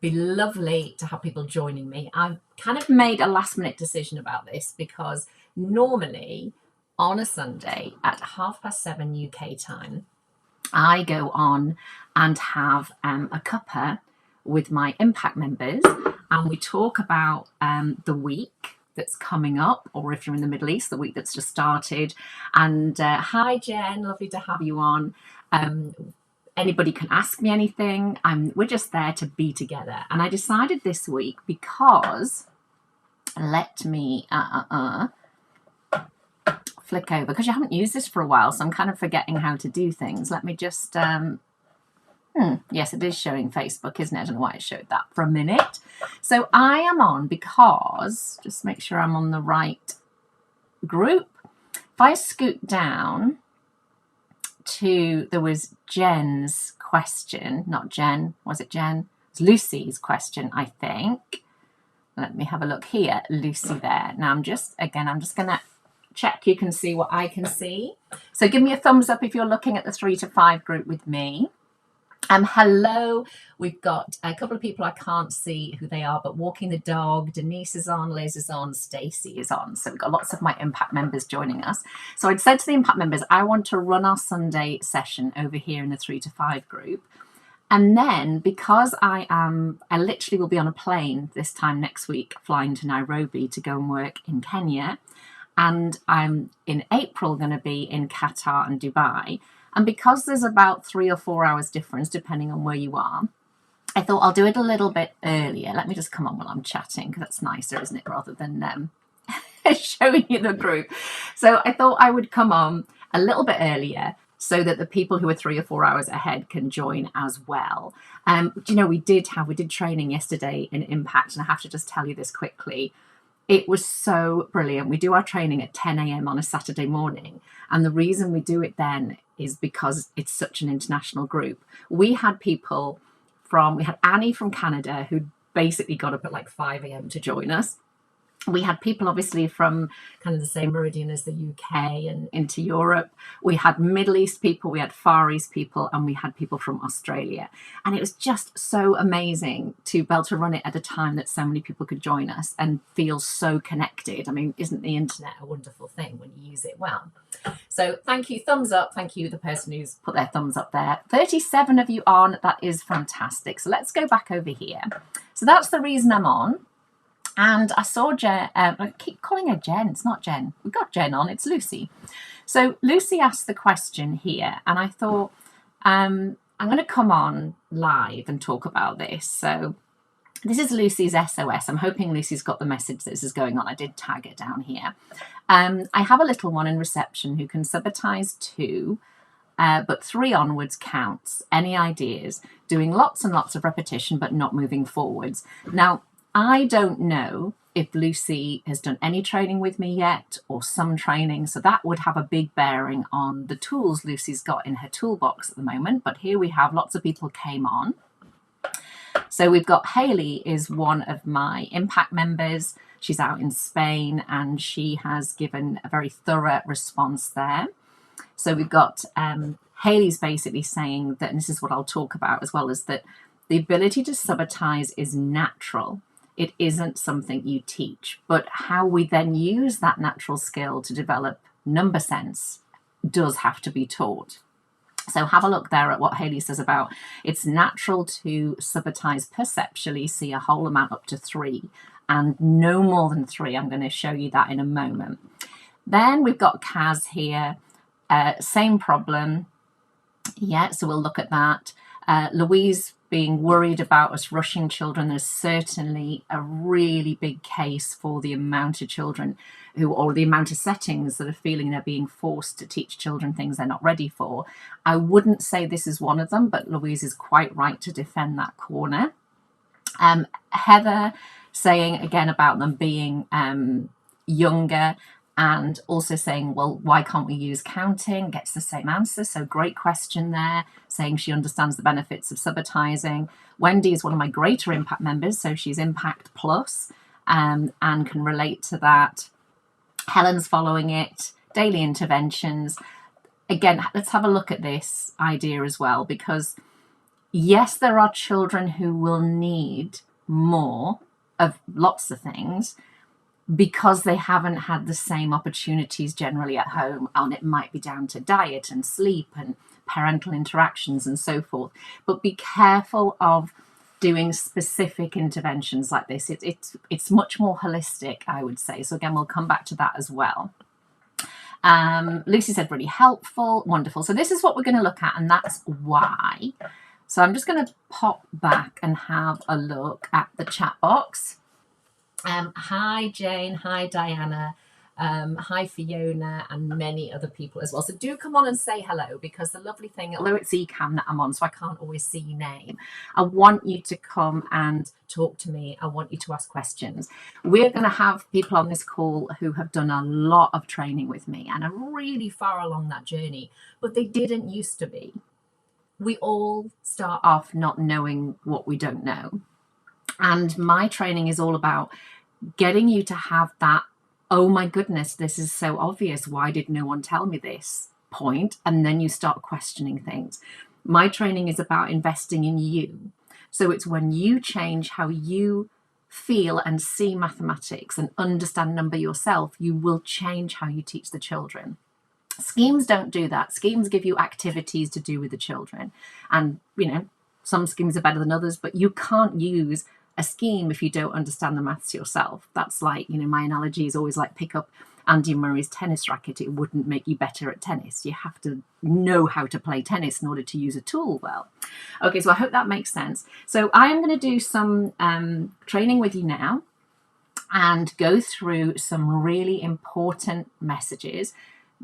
Be lovely to have people joining me. I've kind of made a last minute decision about this because normally on a Sunday at 7:30 UK time, I go on and have a cuppa with my impact members, and we talk about the week that's coming up, or if you're in the Middle East, the week that's just started. And hi Jen, lovely to have you on. Anybody can ask me anything. We're just there to be together. And I decided this week, because let me flick over, because you haven't used this for a while, so I'm kind of forgetting how to do things. Let me just yes, it is showing Facebook, isn't it? I don't know why it showed that for a minute. So I am on because, just make sure I'm on the right group. If I scoot down to, there was Jen's question, not Jen, was it Jen? It's Lucy's question, I think. Let me have a look here, Lucy there. Now I'm just going to check you can see what I can see. So give me a thumbs up if you're looking at the 3 to 5 group with me. Hello, we've got a couple of people I can't see who they are, but walking the dog, Denise is on, Liz is on, Stacey is on. So we've got lots of my impact members joining us. So I'd said to the impact members, I want to run our Sunday session over here in the 3 to 5 group. And then because I literally will be on a plane this time next week, flying to Nairobi to go and work in Kenya. And I'm in April going to be in Qatar and Dubai. And because there's about 3 or 4 hours difference, depending on where you are, I thought I'll do it a little bit earlier. Let me just come on while I'm chatting, because that's nicer, isn't it, rather than showing you the group. So I thought I would come on a little bit earlier so that the people who are 3 or 4 hours ahead can join as well. We did training yesterday in Impact, and I have to just tell you this quickly. It was so brilliant. We do our training at 10 a.m. on a Saturday morning. And the reason we do it then is because it's such an international group. We had Annie from Canada, who basically got up at like 5 a.m. to join us. We had people obviously from kind of the same meridian as the UK and into Europe. We had Middle East people, we had Far East people, and we had people from Australia. And it was just so amazing to be able to run it at a time that so many people could join us and feel so connected. I mean, isn't the internet a wonderful thing when you use it well? So thank you, thumbs up. Thank you, the person who's put their thumbs up there. 37 of you on, that is fantastic. So let's go back over here. So that's the reason I'm on. And I saw Jen, I keep calling her Jen, it's not Jen. We've got Jen on, it's Lucy. So Lucy asked the question here, and I thought, I'm going to come on live and talk about this. So this is Lucy's SOS. I'm hoping Lucy's got the message that this is going on. I did tag it down here. I have a little one in reception who can subitize 2, but 3 onwards counts. Any ideas? Doing lots and lots of repetition, but not moving forwards. Now, I don't know if Lucy has done any training with me yet, or some training, so that would have a big bearing on the tools Lucy's got in her toolbox at the moment. But here we have lots of people came on. So we've got Hayley is one of my impact members. She's out in Spain, and she has given a very thorough response there. So we've got Hayley's basically saying that, and this is what I'll talk about as well, is that the ability to subitize is natural. It isn't something you teach, but how we then use that natural skill to develop number sense does have to be taught. So have a look there at what Hayley says about it's natural to subitize perceptually, see a whole amount up to 3 and no more than 3. I'm going to show you that in a moment. Then we've got Kaz here, same problem. Yeah, so we'll look at that. Louise being worried about us rushing children. There's certainly a really big case for the amount of children or the amount of settings that are feeling they're being forced to teach children things they're not ready for. I wouldn't say this is one of them, but Louise is quite right to defend that corner. Heather saying again about them being younger, and also saying, well, why can't we use counting? Gets the same answer. So great question there, saying she understands the benefits of subitizing. Wendy is one of my greater impact members, so she's Impact Plus and can relate to that. Helen's following it, daily interventions. Again, let's have a look at this idea as well, because Yes, there are children who will need more of lots of things because they haven't had the same opportunities generally at home, and it might be down to diet and sleep and parental interactions and so forth. But be careful of doing specific interventions like this. It's much more holistic, I would say. So again, we'll come back to that as well. Lucy said really helpful, wonderful. So this is what we're going to look at, and that's why. So I'm just going to pop back and have a look at the chat box. Hi Jane, hi Diana, hi Fiona, and many other people as well. So do come on and say hello, because the lovely thing, although it's eCam that I'm on, so I can't always see your name, I want you to come and talk to me. I want you to ask questions. We're going to have people on this call who have done a lot of training with me and are really far along that journey, but they didn't used to be. We all start off not knowing what we don't know. And my training is all about getting you to have that, oh my goodness, this is so obvious, why did no one tell me this point? And then you start questioning things. My training is about investing in you. So it's when you change how you feel and see mathematics and understand number yourself, you will change how you teach the children. Schemes don't do that. Schemes give you activities to do with the children. And, you know, some schemes are better than others, but you can't use a scheme if you don't understand the maths yourself. That's like, you know, my analogy is always like pick up Andy Murray's tennis racket. It wouldn't make you better at tennis. You have to know how to play tennis in order to use a tool well. Okay, so I hope that makes sense. So I am going to do some training with you now and go through some really important messages.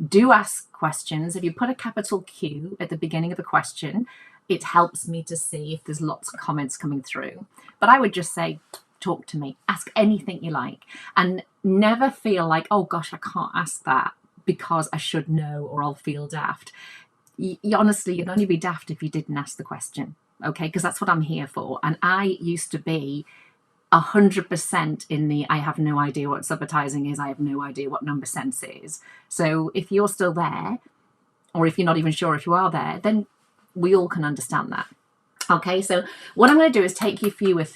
Do ask questions. If you put a capital Q at the beginning of a question, it helps me to see if there's lots of comments coming through. But I would just say, talk to me, ask anything you like, and never feel like, oh gosh, I can't ask that because I should know or I'll feel daft. Honestly, you'd only be daft if you didn't ask the question, okay? Because that's what I'm here for. And I used to be 100% in the I have no idea what subitising is, I have no idea what number sense is. So if you're still there, or if you're not even sure if you are there, then we all can understand that. Okay, so what I'm going to do is take you through a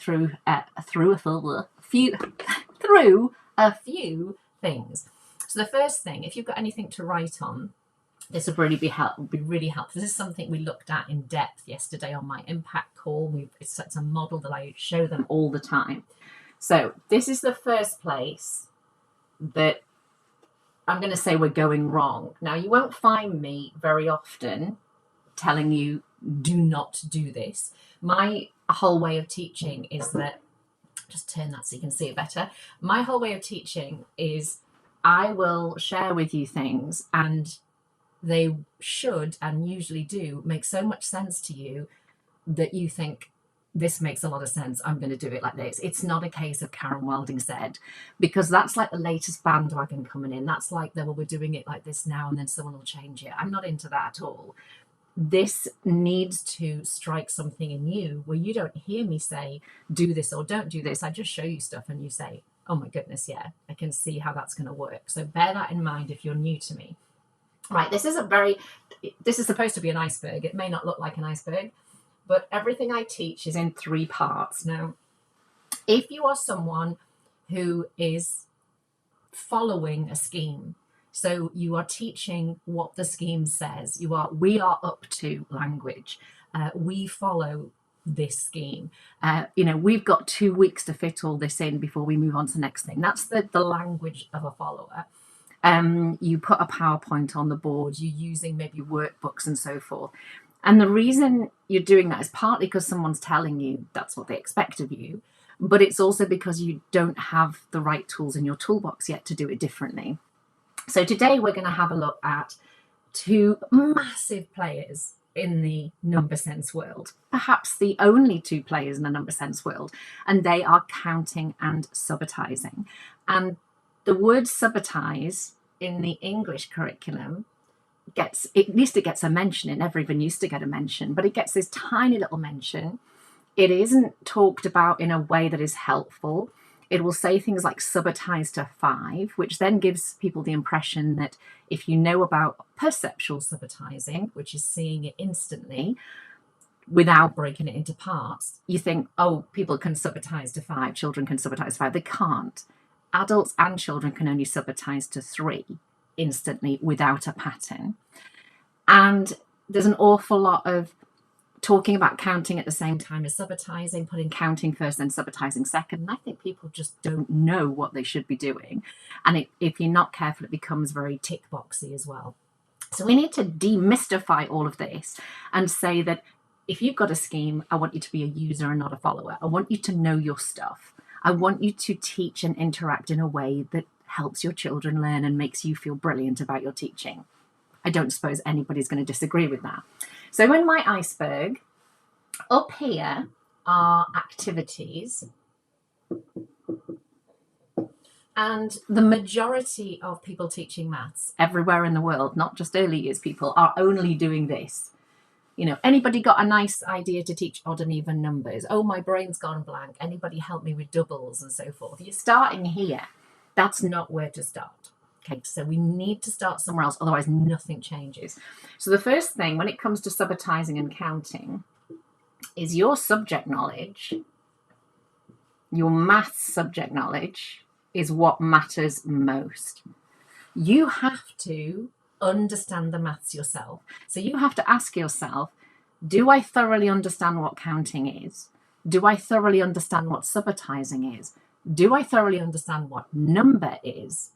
few things. So the first thing, if you've got anything to write on, this would really be really helpful. This is something we looked at in depth yesterday on my impact call. It's a model that I show them all the time. So this is the first place that I'm going to say we're going wrong. Now, you won't find me very often telling you do not do this. My whole way of teaching is that, just turn that so you can see it better. My whole way of teaching is I will share with you things, and they should and usually do make so much sense to you that you think, this makes a lot of sense, I'm going to do it like this. It's not a case of Karen Welding said, because that's like the latest bandwagon coming in. That's like, well, we're doing it like this now and then someone will change it. I'm not into that at all. This needs to strike something in you where you don't hear me say, do this or don't do this. I just show you stuff and you say, oh my goodness, yeah, I can see how that's going to work. So bear that in mind if you're new to me. Right, this is supposed to be an iceberg. It may not look like an iceberg, but everything I teach is in 3 parts. Now, if you are someone who is following a scheme, so you are teaching what the scheme says, we are up to language. We follow this scheme. We've got 2 weeks to fit all this in before we move on to the next thing. That's the language of a follower. You put a PowerPoint on the board, you're using maybe workbooks and so forth. And the reason you're doing that is partly because someone's telling you that's what they expect of you, but it's also because you don't have the right tools in your toolbox yet to do it differently. So today we're going to have a look at 2 massive players in the number sense world, perhaps the only 2 players in the number sense world, and they are counting and subitising. And the word subitise in the English curriculum at least it gets a mention. It never even used to get a mention, but it gets this tiny little mention. It isn't talked about in a way that is helpful. It will say things like subitise to 5, which then gives people the impression that if you know about perceptual subitising, which is seeing it instantly, without breaking it into parts. You think, oh, people can subitize to 5, children can subitize to 5. They can't. Adults and children can only subitize to 3 instantly without a pattern. And there's an awful lot of talking about counting at the same time as subitizing, putting counting first and subitizing second. And I think people just don't know what they should be doing. And if you're not careful, it becomes very tick boxy as well. So we need to demystify all of this and say that if you've got a scheme, I want you to be a user and not a follower. I want you to know your stuff. I want you to teach and interact in a way that helps your children learn and makes you feel brilliant about your teaching. I don't suppose anybody's going to disagree with that. So in my iceberg, up here are activities. And the majority of people teaching maths everywhere in the world, not just early years people, are only doing this. You know, anybody got a nice idea to teach odd and even numbers? Oh, my brain's gone blank. Anybody help me with doubles and so forth? You're starting here. That's not where to start. Okay, so we need to start somewhere else, otherwise nothing changes. So the first thing when it comes to subitizing and counting is your subject knowledge, your maths subject knowledge is what matters most. You have to understand the maths yourself. So you have to ask yourself, do I thoroughly understand what counting is? Do I thoroughly understand what subitizing is? Do I thoroughly understand what number is?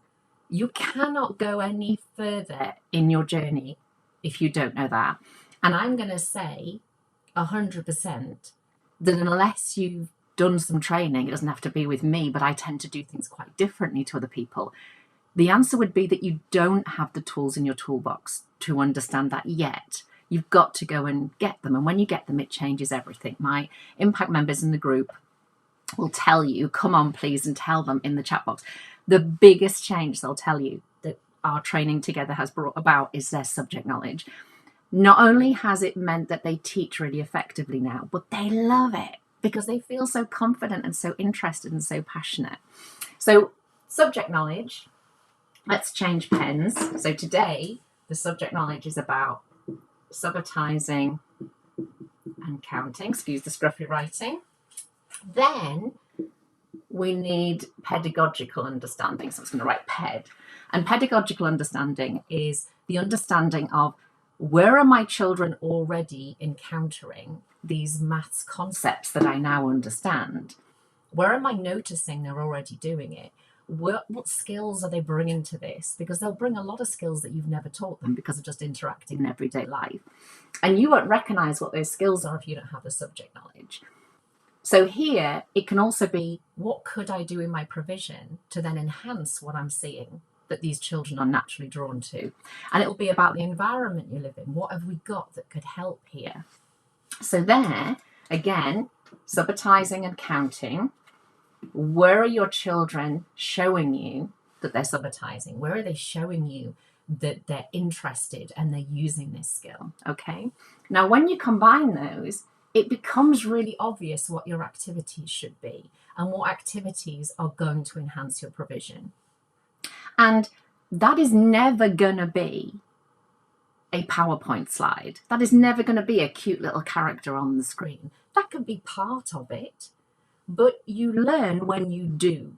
You cannot go any further in your journey if you don't know that. And I'm going to say 100% that unless you've done some training, it doesn't have to be with me, but I tend to do things quite differently to other people. The answer would be that you don't have the tools in your toolbox to understand that yet. You've got to go and get them. And when you get them, it changes everything. My impact members in the group will tell you, come on, please, and tell them in the chat box. The biggest change they'll tell you that our training together has brought about is their subject knowledge. Not only has it meant that they teach really effectively now, but they love it because they feel so confident and so interested and so passionate. So subject knowledge, let's change pens. So today, the subject knowledge is about subitizing and counting. Excuse the scruffy writing. Then we need pedagogical understanding. So I'm just going to write PED. And pedagogical understanding is the understanding of where are my children already encountering these maths concepts that I now understand? Where am I noticing they're already doing it? What skills are they bringing to this? Because they'll bring a lot of skills that you've never taught them because of just interacting in everyday life. And you won't recognize what those skills are if you don't have the subject knowledge. So here, it can also be, what could I do in my provision to then enhance what I'm seeing that these children are naturally drawn to? And it will be about the environment you live in. What have we got that could help here? So there, again, subitizing and counting. Where are your children showing you that they're subitizing? Where are they showing you that they're interested and they're using this skill? Okay. Now, when you combine those, it becomes really obvious what your activities should be and what activities are going to enhance your provision. And that is never going to be a PowerPoint slide. That is never going to be a cute little character on the screen. That could be part of it, but you learn when you do.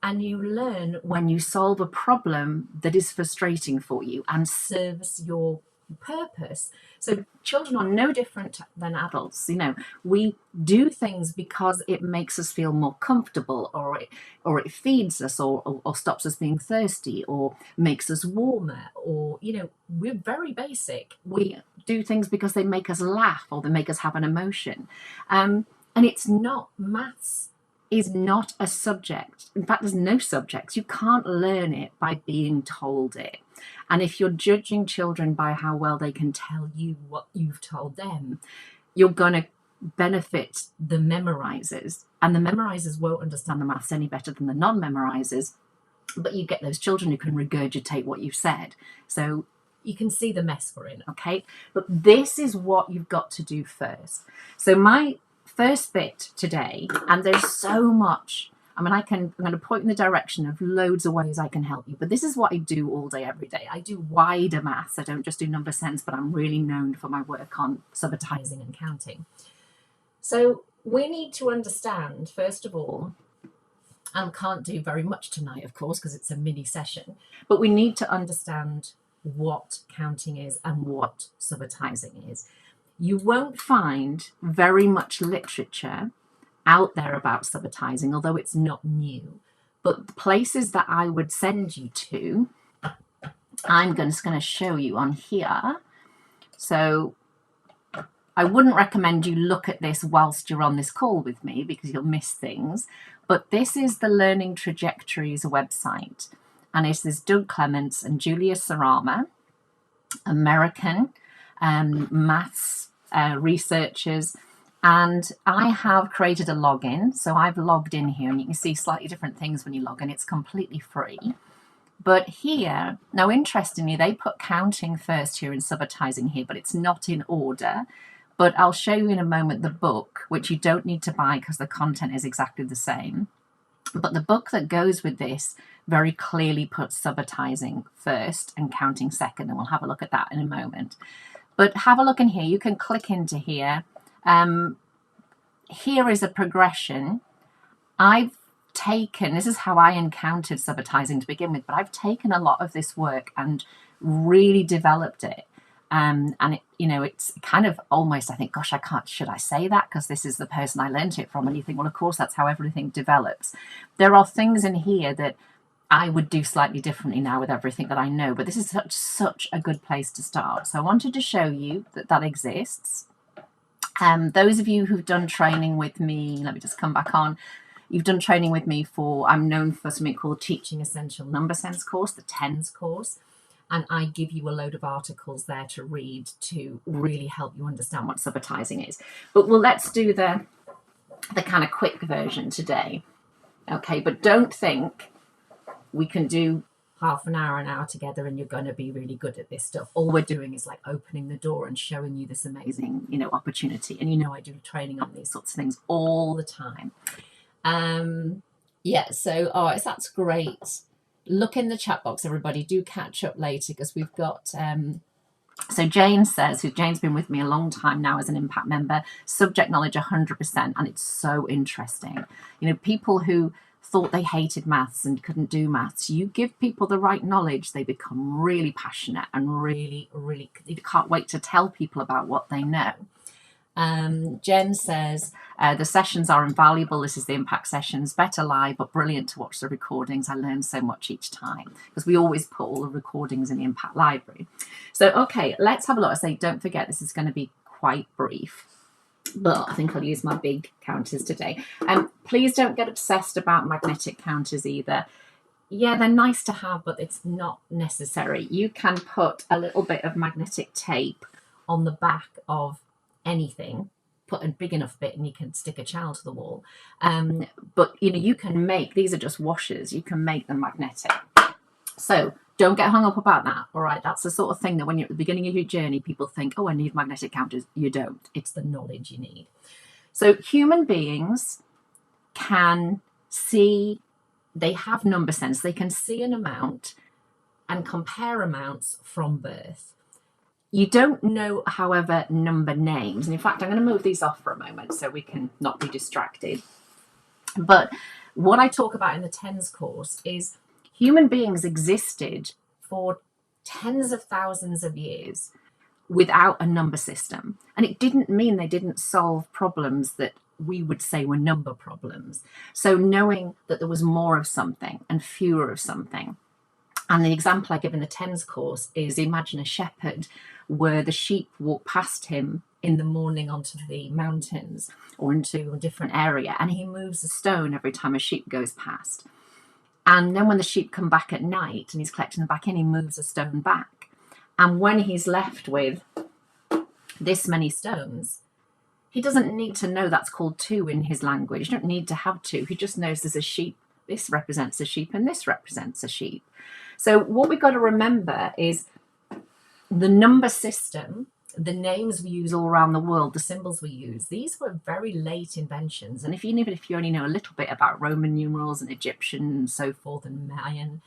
And you learn when you solve a problem that is frustrating for you and serves your purpose. So children are no different than adults. You know, we do things because it makes us feel more comfortable, or it feeds us, or stops us being thirsty, or makes us warmer, or, you know, we're very basic. We do things because they make us laugh or they make us have an emotion. And it's not, maths is not a subject. In fact, there's no subjects. You can't learn it by being told it. And if you're judging children by how well they can tell you what you've told them, you're going to benefit the memorizers. And the memorizers won't understand the maths any better than the non-memorizers. But you get those children who can regurgitate what you've said. So you can see the mess we're in, okay? But this is what you've got to do first. So my first bit today, and there's so much I mean, I'm going to point in the direction of loads of ways I can help you, but this is what I do all day, every day. I do wider maths. I don't just do number sense, but I'm really known for my work on subitizing and counting. So we need to understand, first of all, and can't do very much tonight, of course, because it's a mini session, but we need to understand what counting is and what subitizing is. You won't find very much literature out there about subitizing, although it's not new. But the places that I would send you to, I'm just going to show you on here. So I wouldn't recommend you look at this whilst you're on this call with me because you'll miss things. But this is the Learning Trajectories website. And it is Doug Clements and Julia Sarama, American maths researchers. And I have created a login. So I've logged in here and you can see slightly different things when you log in. It's completely free. But here, now interestingly, they put counting first here and subitizing here, but it's not in order. But I'll show you in a moment the book, which you don't need to buy because the content is exactly the same. But the book that goes with this very clearly puts subitizing first and counting second, and we'll have a look at that in a moment. But have a look in here. You can click into here. Here is a progression. I've taken, this is how I encountered subitizing to begin with, but I've taken a lot of this work and really developed it. And it, it's kind of almost, I think, gosh, should I say that? Because this is the person I learned it from. And you think, well, of course, that's how everything develops. There are things in here that I would do slightly differently now with everything that I know, but this is such a good place to start. So I wanted to show you that exists. Those of you who've done training with me, let me just come back on. You've done training with me I'm known for something called Teaching Essential Number Sense course, the TENS course. And I give you a load of articles there to read to really help you understand what subitizing is. But let's do the kind of quick version today. Okay, but don't think we can do half an hour together and you're going to be really good at this stuff. All we're doing is like opening the door and showing you this amazing, opportunity. And I do training on these sorts of things all the time. So that's great. Look in the chat box, everybody. Do catch up later because we've got so Jane says, Jane's been with me a long time now as an impact member, subject knowledge 100%, and it's so interesting. People who thought they hated maths and couldn't do maths, you give people the right knowledge, they become really passionate and really, really, you can't wait to tell people about what they know. Jen says, the sessions are invaluable. This is the impact sessions, better live, but brilliant to watch the recordings. I learn so much each time because we always put all the recordings in the impact library. So, okay, let's have a look. I say, don't forget, this is going to be quite brief, but I think I'll use my big counters today. Please don't get obsessed about magnetic counters either. Yeah, they're nice to have, but it's not necessary. You can put a little bit of magnetic tape on the back of anything, put a big enough bit and you can stick a channel to the wall. But you can make, these are just washers, you can make them magnetic. So don't get hung up about that. All right, that's the sort of thing that when you're at the beginning of your journey, people think, oh, I need magnetic counters. You don't. It's the knowledge you need. So human beings can see, they have number sense. They can see an amount and compare amounts from birth. You don't know, however, number names. And in fact, I'm going to move these off for a moment so we can not be distracted. But what I talk about in the TENS course is human beings existed for tens of thousands of years without a number system. And it didn't mean they didn't solve problems that we would say were number problems. So knowing that there was more of something and fewer of something. And the example I give in the TENS course is imagine a shepherd where the sheep walk past him in the morning onto the mountains or into a different area, and he moves a stone every time a sheep goes past. And then when the sheep come back at night and he's collecting them back in, he moves a stone back. And when he's left with this many stones, he doesn't need to know that's called two in his language. You don't need to have two. He just knows there's a sheep. This represents a sheep and this represents a sheep. So what we've got to remember is the number system the names we use all around the world, the symbols we use, these were very late inventions. And even if you only know a little bit about Roman numerals and Egyptian and so forth and Mayan,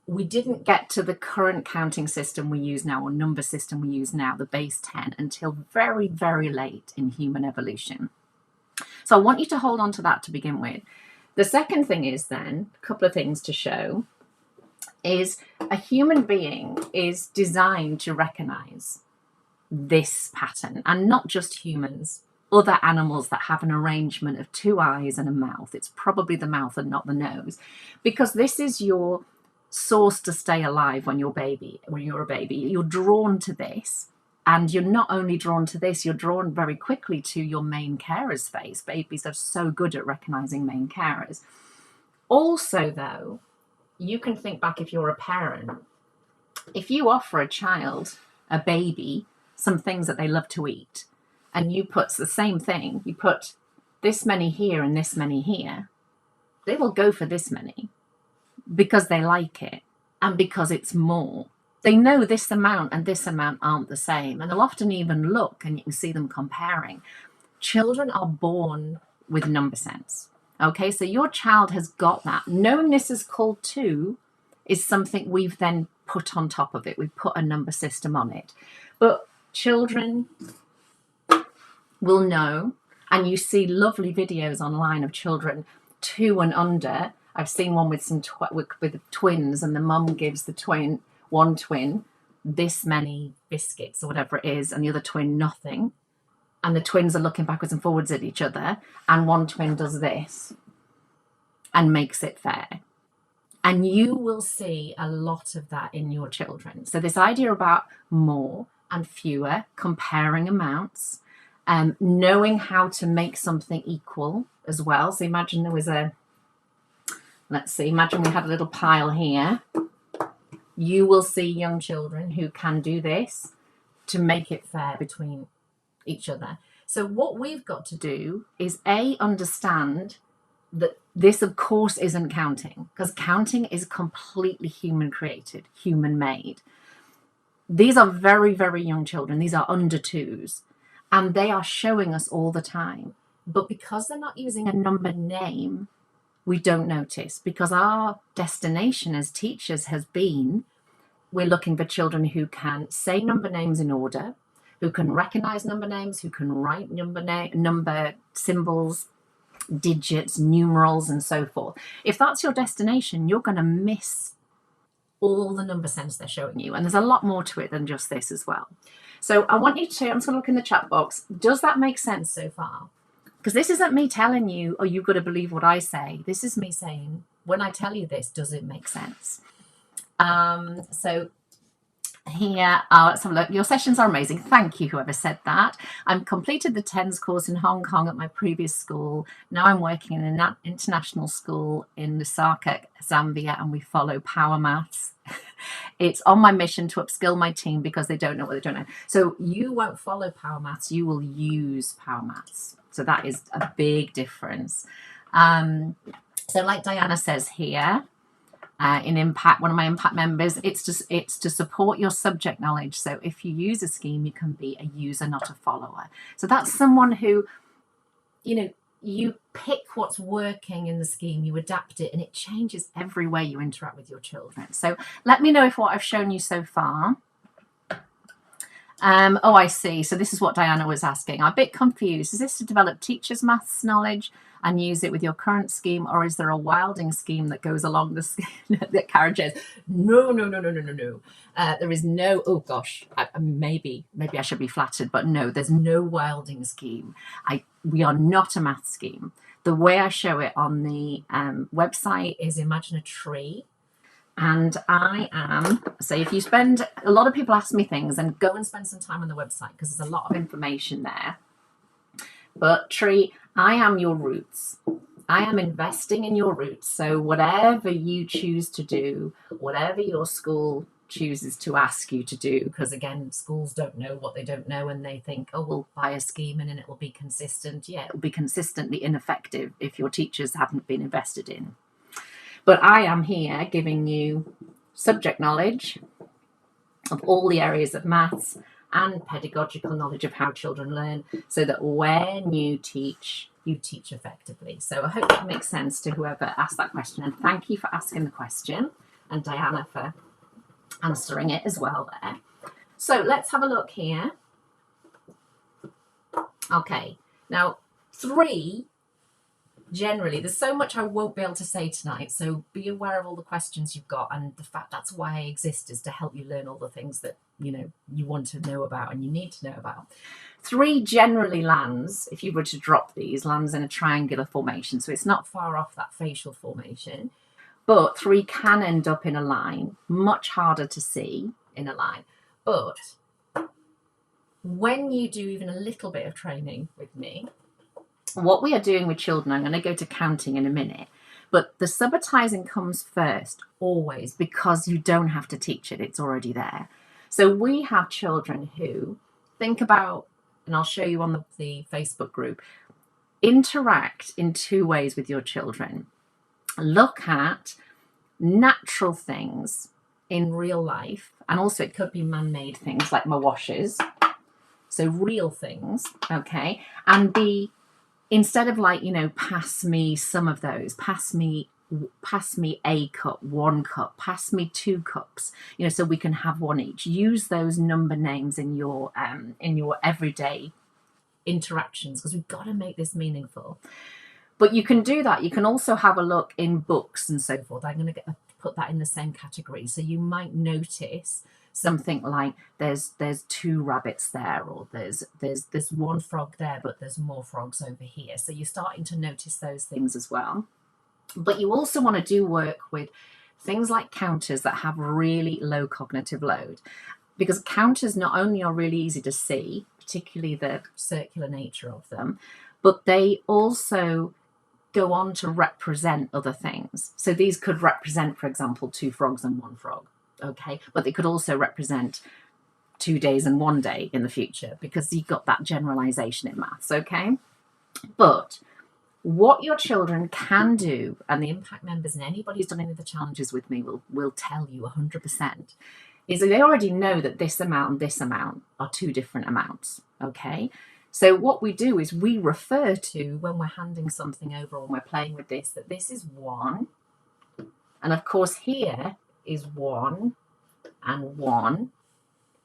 we didn't get to the current counting system we use now, or number system we use now, the base 10, until very, very late in human evolution. So I want you to hold on to that to begin with. The second thing is then, a couple of things to show, is a human being is designed to recognize this pattern, and not just humans, other animals that have an arrangement of 2 eyes and a mouth. It's probably the mouth and not the nose, because this is your source to stay alive when you're a baby. You're drawn to this, and you're not only drawn to this, you're drawn very quickly to your main carer's face. Babies are so good at recognizing main carers. Also, though, you can think back, if you're a parent, if you offer a child, a baby, some things that they love to eat, and you put the same thing, you put this many here and this many here, they will go for this many because they like it and because it's more. They know this amount and this amount aren't the same, and they'll often even look, and you can see them comparing. Children are born with number sense. Okay, so your child has got that. Knowing this is called 2 is something we've then put on top of it. We've put a number system on it. But children will know, and you see lovely videos online of children 2 and under. I've seen one with some with twins, and the mum gives the one twin this many biscuits or whatever it is, and the other twin nothing. And the twins are looking backwards and forwards at each other, and one twin does this and makes it fair. And you will see a lot of that in your children. So this idea about more and fewer, comparing amounts, knowing how to make something equal as well. So imagine there was imagine we had a little pile here. You will see young children who can do this to make it fair between each other. So what we've got to do is understand that this, of course, isn't counting, because counting is completely human created, human made. These are very, very young children. These are under 2s, and they are showing us all the time. But because they're not using a number name, we don't notice, because our destination as teachers has been, we're looking for children who can say number names in order, who can recognize number names, who can write number symbols, digits, numerals, and so forth. If that's your destination, you're going to miss all the number sense they're showing you. And there's a lot more to it than just this as well. So I want you to, I'm just going to look in the chat box. Does that make sense so far? Because this isn't me telling you, oh, you've got to believe what I say. This is me saying, when I tell you this, does it make sense? So here, let's have a look. Your sessions are amazing. Thank you, whoever said that. I've completed the TENS course in Hong Kong at my previous school. Now I'm working in an international school in Lusaka, Zambia, and we follow Power Maths. It's on my mission to upskill my team because they don't know what they don't know. So you won't follow Power Maths, you will use Power Maths. So that is a big difference. So like Diana says here, in Impact, one of my Impact members, it's to support your subject knowledge. So if you use a scheme, you can be a user, not a follower. So that's someone who, you pick what's working in the scheme, you adapt it, and it changes every way you interact with your children. So let me know if what I've shown you so far. Oh, I see. So this is what Diana was asking. I'm a bit confused. Is this to develop teachers' maths knowledge and use it with your current scheme, or is there a wilding scheme that goes along the carriages? No. There is no, oh gosh, maybe I should be flattered, but no, there's no wilding scheme. We are not a math scheme. The way I show it on the website is imagine a tree. And so if you spend, a lot of people ask me things, and go and spend some time on the website because there's a lot of information there. But tree, I am your roots. I am investing in your roots. So whatever you choose to do, whatever your school chooses to ask you to do, because again, schools don't know what they don't know, and they think, oh, we'll buy a scheme and then it will be consistent. Yeah, it will be consistently ineffective if your teachers haven't been invested in. But I am here giving you subject knowledge of all the areas of maths, and pedagogical knowledge of how children learn, so that when you teach effectively. So I hope that makes sense to whoever asked that question, and thank you for asking the question, and Diana for answering it as well there. So let's have a look here. Okay, now 3, generally, there's so much I won't be able to say tonight, so be aware of all the questions you've got, and the fact that's why I exist, is to help you learn all the things that you want to know about and you need to know about. 3 generally lands, if you were to drop these, lands in a triangular formation, so it's not far off that facial formation, but 3 can end up in a line, much harder to see in a line. But when you do even a little bit of training with me, what we are doing with children, I'm going to go to counting in a minute, but the subitising comes first, always, because you don't have to teach it, it's already there. So we have children who think about, and I'll show you on the Facebook group, interact in 2 ways with your children. Look at natural things in real life, and also it could be man-made things like my washers, so real things, okay, and instead of like, pass me some of those, pass me a cup, 1 cup, pass me 2 cups, so we can have 1 each. Use those number names in your everyday interactions, because we've got to make this meaningful. But you can do that. You can also have a look in books and so forth. I'm going to put that in the same category. So you might notice something like there's 2 rabbits there, or there's 1 frog there, but there's more frogs over here. So you're starting to notice those things as well. But you also want to do work with things like counters that have really low cognitive load, because counters not only are really easy to see, particularly the circular nature of them, but they also go on to represent other things. So these could represent, for example, 2 frogs and 1 frog, okay? But they could also represent 2 days and 1 day in the future, because you've got that generalization in maths, okay? But what your children can do, and the impact members and anybody who's done any of the challenges with me will tell you 100%, is that they already know that this amount and this amount are 2 different amounts, okay? So what we do is we refer to, when we're handing something over or when we're playing with this, that this is 1. And of course here is 1 and 1.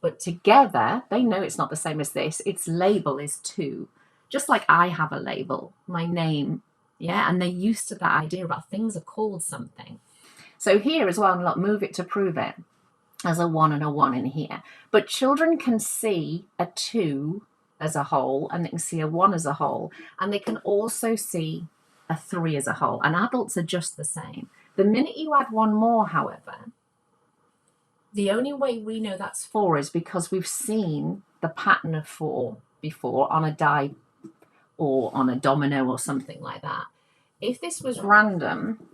But together, they know it's not the same as this. Its label is 2. Just like I have a label, my name, yeah? And they're used to that idea about things are called something. So here as well, and look, move it to prove it, as a 1 and a 1 in here. But children can see a 2 as a whole, and they can see a 1 as a whole, and they can also see a 3 as a whole, and adults are just the same. The minute you add 1 more, however, the only way we know that's 4 is because we've seen the pattern of 4 before on a die or on a domino or something like that. If this was random,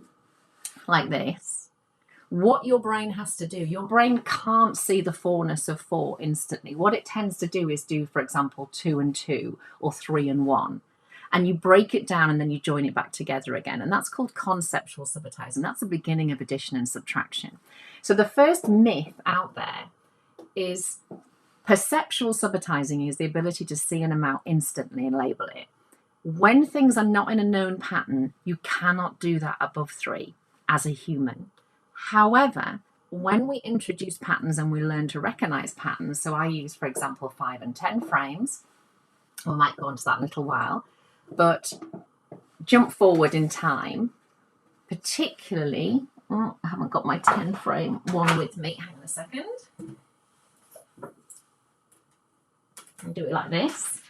like this, what your brain has to do, your brain can't see the 4-ness of 4 instantly. What it tends to do is do, for example, 2 and 2 or 3 and 1. And you break it down and then you join it back together again. And that's called conceptual subitizing. That's the beginning of addition and subtraction. So the first myth out there is perceptual subitizing is the ability to see an amount instantly and label it. When things are not in a known pattern, you cannot do that above 3 as a human. However, when we introduce patterns and we learn to recognize patterns, so I use, for example, 5 and 10 frames, we might go on to that in a little while, but jump forward in time, particularly, I haven't got my 10 frame one with me, hang on a second. I'll do it like this.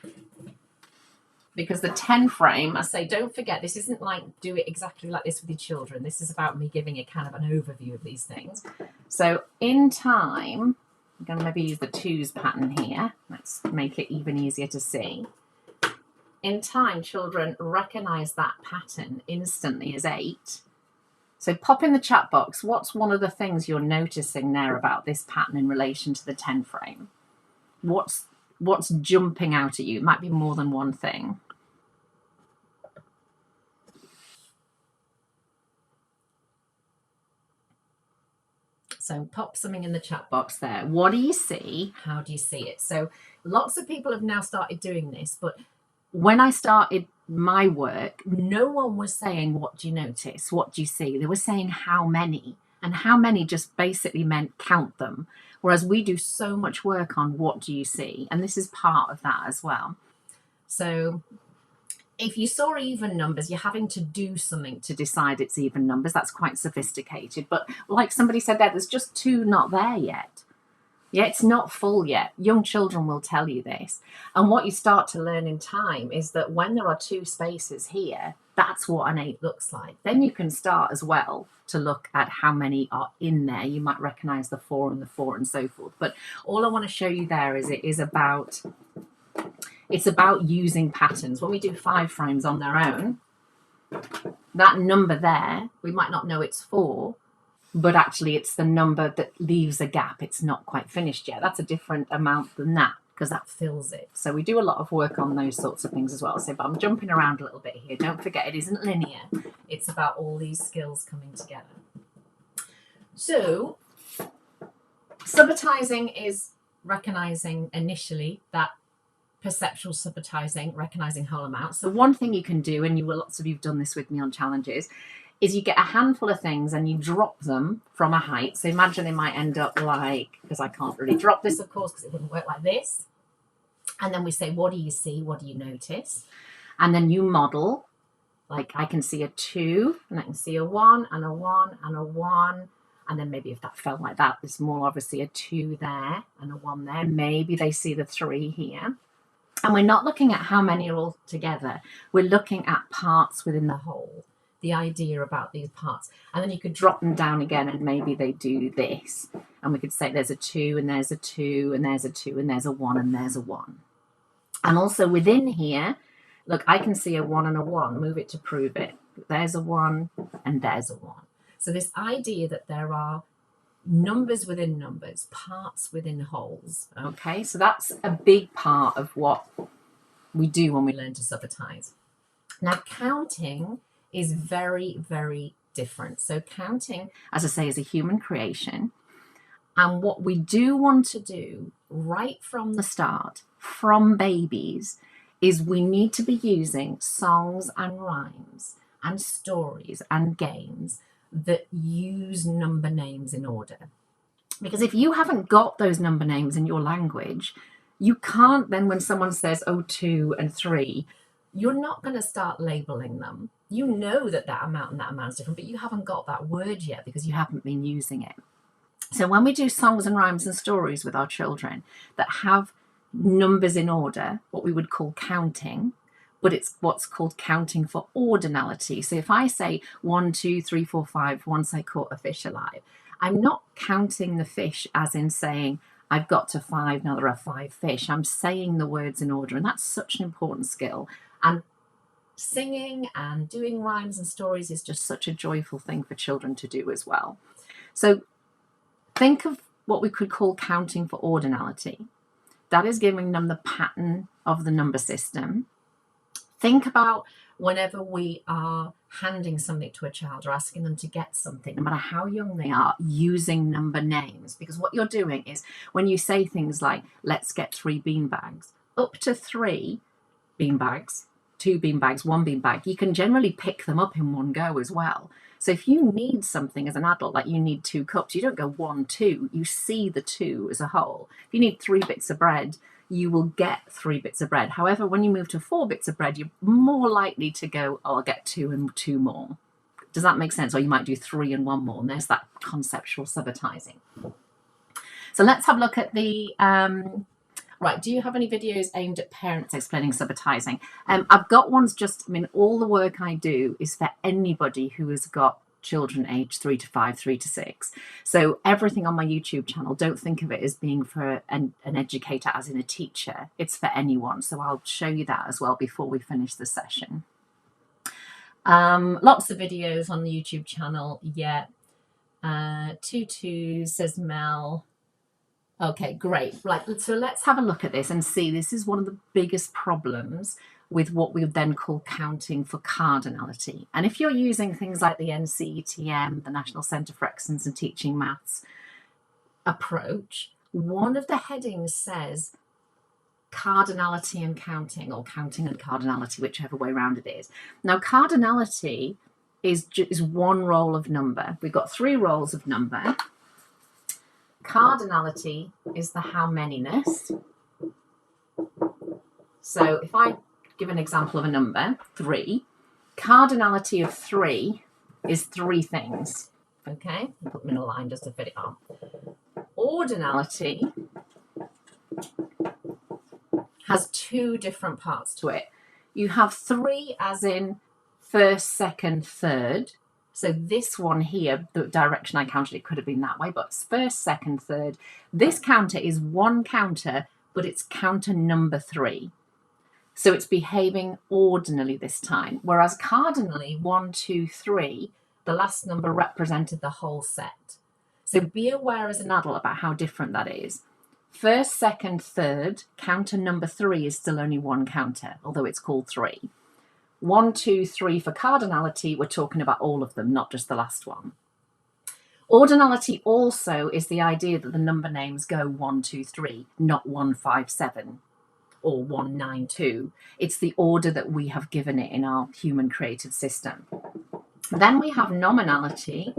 Because the 10 frame, I say, don't forget, this isn't like do it exactly like this with your children. This is about me giving a kind of an overview of these things. So in time, I'm going to maybe use the 2s pattern here. Let's make it even easier to see. In time, children recognize that pattern instantly as 8. So pop in the chat box, what's one of the things you're noticing there about this pattern in relation to the 10 frame? What's jumping out at you? It might be more than one thing. So pop something in the chat box there. What do you see? How do you see it? So lots of people have now started doing this, but when I started my work, no one was saying, what do you notice? What do you see? They were saying how many, and how many just basically meant count them. Whereas we do so much work on what do you see? And this is part of that as well. So if you saw even numbers, you're having to do something to decide it's even numbers. That's quite sophisticated. But like somebody said there's just 2 not there yet. Yeah, it's not full yet. Young children will tell you this. And what you start to learn in time is that when there are 2 spaces here, that's what an 8 looks like. Then you can start as well to look at how many are in there. You might recognize the 4 and the 4 and so forth. But all I want to show you there is it's about using patterns. When we do 5 frames on their own, that number there, we might not know it's 4, but actually it's the number that leaves a gap. It's not quite finished yet. That's a different amount than that because that fills it. So we do a lot of work on those sorts of things as well. So but I'm jumping around a little bit here. Don't forget, it isn't linear. It's about all these skills coming together. So subitizing is recognizing initially that perceptual subitizing, recognizing whole amounts. So one thing you can do, and lots of you have done this with me on challenges, is you get a handful of things and you drop them from a height. So imagine they might end up like, because I can't really drop this, of course, because it wouldn't work like this. And then we say, what do you see? What do you notice? And then you model, like I can see a 2, and I can see a 1 and a 1 and a 1. And then maybe if that felt like that, there's more obviously a 2 there and a 1 there. Maybe they see the 3 here. And we're not looking at how many are all together. We're looking at parts within the whole, the idea about these parts. And then you could drop them down again and maybe they do this. And we could say there's a 2 and there's a 2 and there's a 2 and there's a 1 and there's a 1. And also within here, look, I can see a 1 and a 1. Move it to prove it. There's a 1 and there's a 1. So this idea that there are numbers within numbers, parts within wholes. Okay, so that's a big part of what we do when we learn to subitize. Now, counting is very, very different. So counting, as I say, is a human creation. And what we do want to do right from the start, from babies, is we need to be using songs and rhymes and stories and games that use number names in order. Because if you haven't got those number names in your language, you can't then, when someone says, oh, 2 and 3, you're not going to start labeling them. You know that amount and that amount is different, but you haven't got that word yet because you haven't been using it. So when we do songs and rhymes and stories with our children that have numbers in order, what we would call counting, but it's what's called counting for ordinality. So if I say 1, 2, 3, 4, 5, once I caught a fish alive, I'm not counting the fish as in saying, I've got to 5, now there are 5 fish. I'm saying the words in order, and that's such an important skill. And singing and doing rhymes and stories is just such a joyful thing for children to do as well. So think of what we could call counting for ordinality. That is giving them the pattern of the number system. Think about whenever we are handing something to a child or asking them to get something, no matter how young they are, using number names. Because what you're doing is when you say things like, let's get 3 beanbags, up to 3 beanbags, 2 beanbags, 1 beanbag, you can generally pick them up in one go as well. So if you need something as an adult, like you need 2 cups, you don't go 1, 2, you see the 2 as a whole. If you need 3 bits of bread, you will get 3 bits of bread. However, when you move to 4 bits of bread, you're more likely to go, oh, I'll get 2 and 2 more. Does that make sense? Or you might do 3 and 1 more. And there's that conceptual subitizing. So let's have a look at the, right, do you have any videos aimed at parents explaining subitizing? I've got ones all the work I do is for anybody who has got children aged 3 to 5, 3 to 6. So everything on my YouTube channel, don't think of it as being for an educator as in a teacher. It's for anyone. So I'll show you that as well before we finish the session. Lots of videos on the YouTube channel. Yeah. 2 says Mel. Okay, great. Right, so let's have a look at this and see. This is one of the biggest problems with what we would then call counting for cardinality. And if you're using things like the NCETM, the National Centre for Excellence in Teaching Maths, approach, one of the headings says cardinality and counting, or counting and cardinality, whichever way around it is. Now, cardinality is one roll of number. We've got 3 rolls of number. Cardinality is the how manyness. So if I give an example of a number, 3, cardinality of 3 is 3 things. Okay, I'll put them in a line just to fit it on. Ordinality has 2 different parts to it. You have 3 as in first, second, third. So this one here, the direction I counted, it could have been that way, but first, second, third. This counter is one counter, but it's counter number 3. So it's behaving ordinally this time. Whereas cardinally, 1, 2, 3, the last number represented the whole set. So be aware as an adult about how different that is. First, second, third, counter number 3 is still only one counter, although it's called 3. 1, 2, 3 for cardinality, we're talking about all of them, not just the last one. Ordinality also is the idea that the number names go 1, 2, 3, not 1, 5, 7 or 1, 9, 2. It's the order that we have given it in our human created system. Then we have nominality,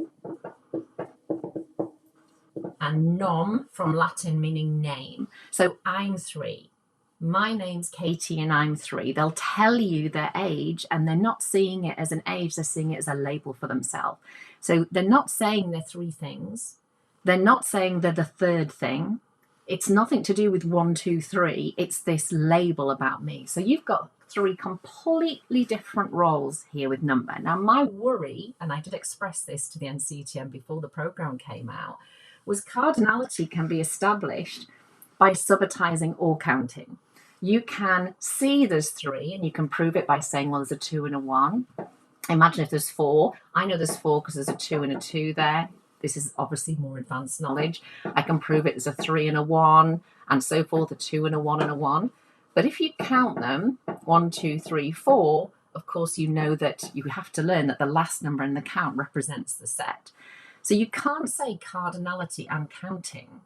and nom from Latin meaning name. So I'm 3. My name's Katie and I'm 3. They'll tell you their age, and they're not seeing it as an age, they're seeing it as a label for themselves. So they're not saying they're 3 things. They're not saying they're the 3rd thing. It's nothing to do with 1, 2, 3. It's this label about me. So you've got 3 completely different roles here with number. Now, my worry, and I did express this to the NCTM before the program came out, was cardinality can be established by subitising or counting. You can see there's 3, and you can prove it by saying, well, there's a 2 and a 1. Imagine if there's 4. I know there's 4 because there's a 2 and a 2 there. This is obviously more advanced knowledge. I can prove it there's a 3 and a 1, and so forth, a 2 and a 1 and a 1. But if you count them, 1, 2, 3, 4, of course, you know that you have to learn that the last number in the count represents the set. So you can't say cardinality and counting.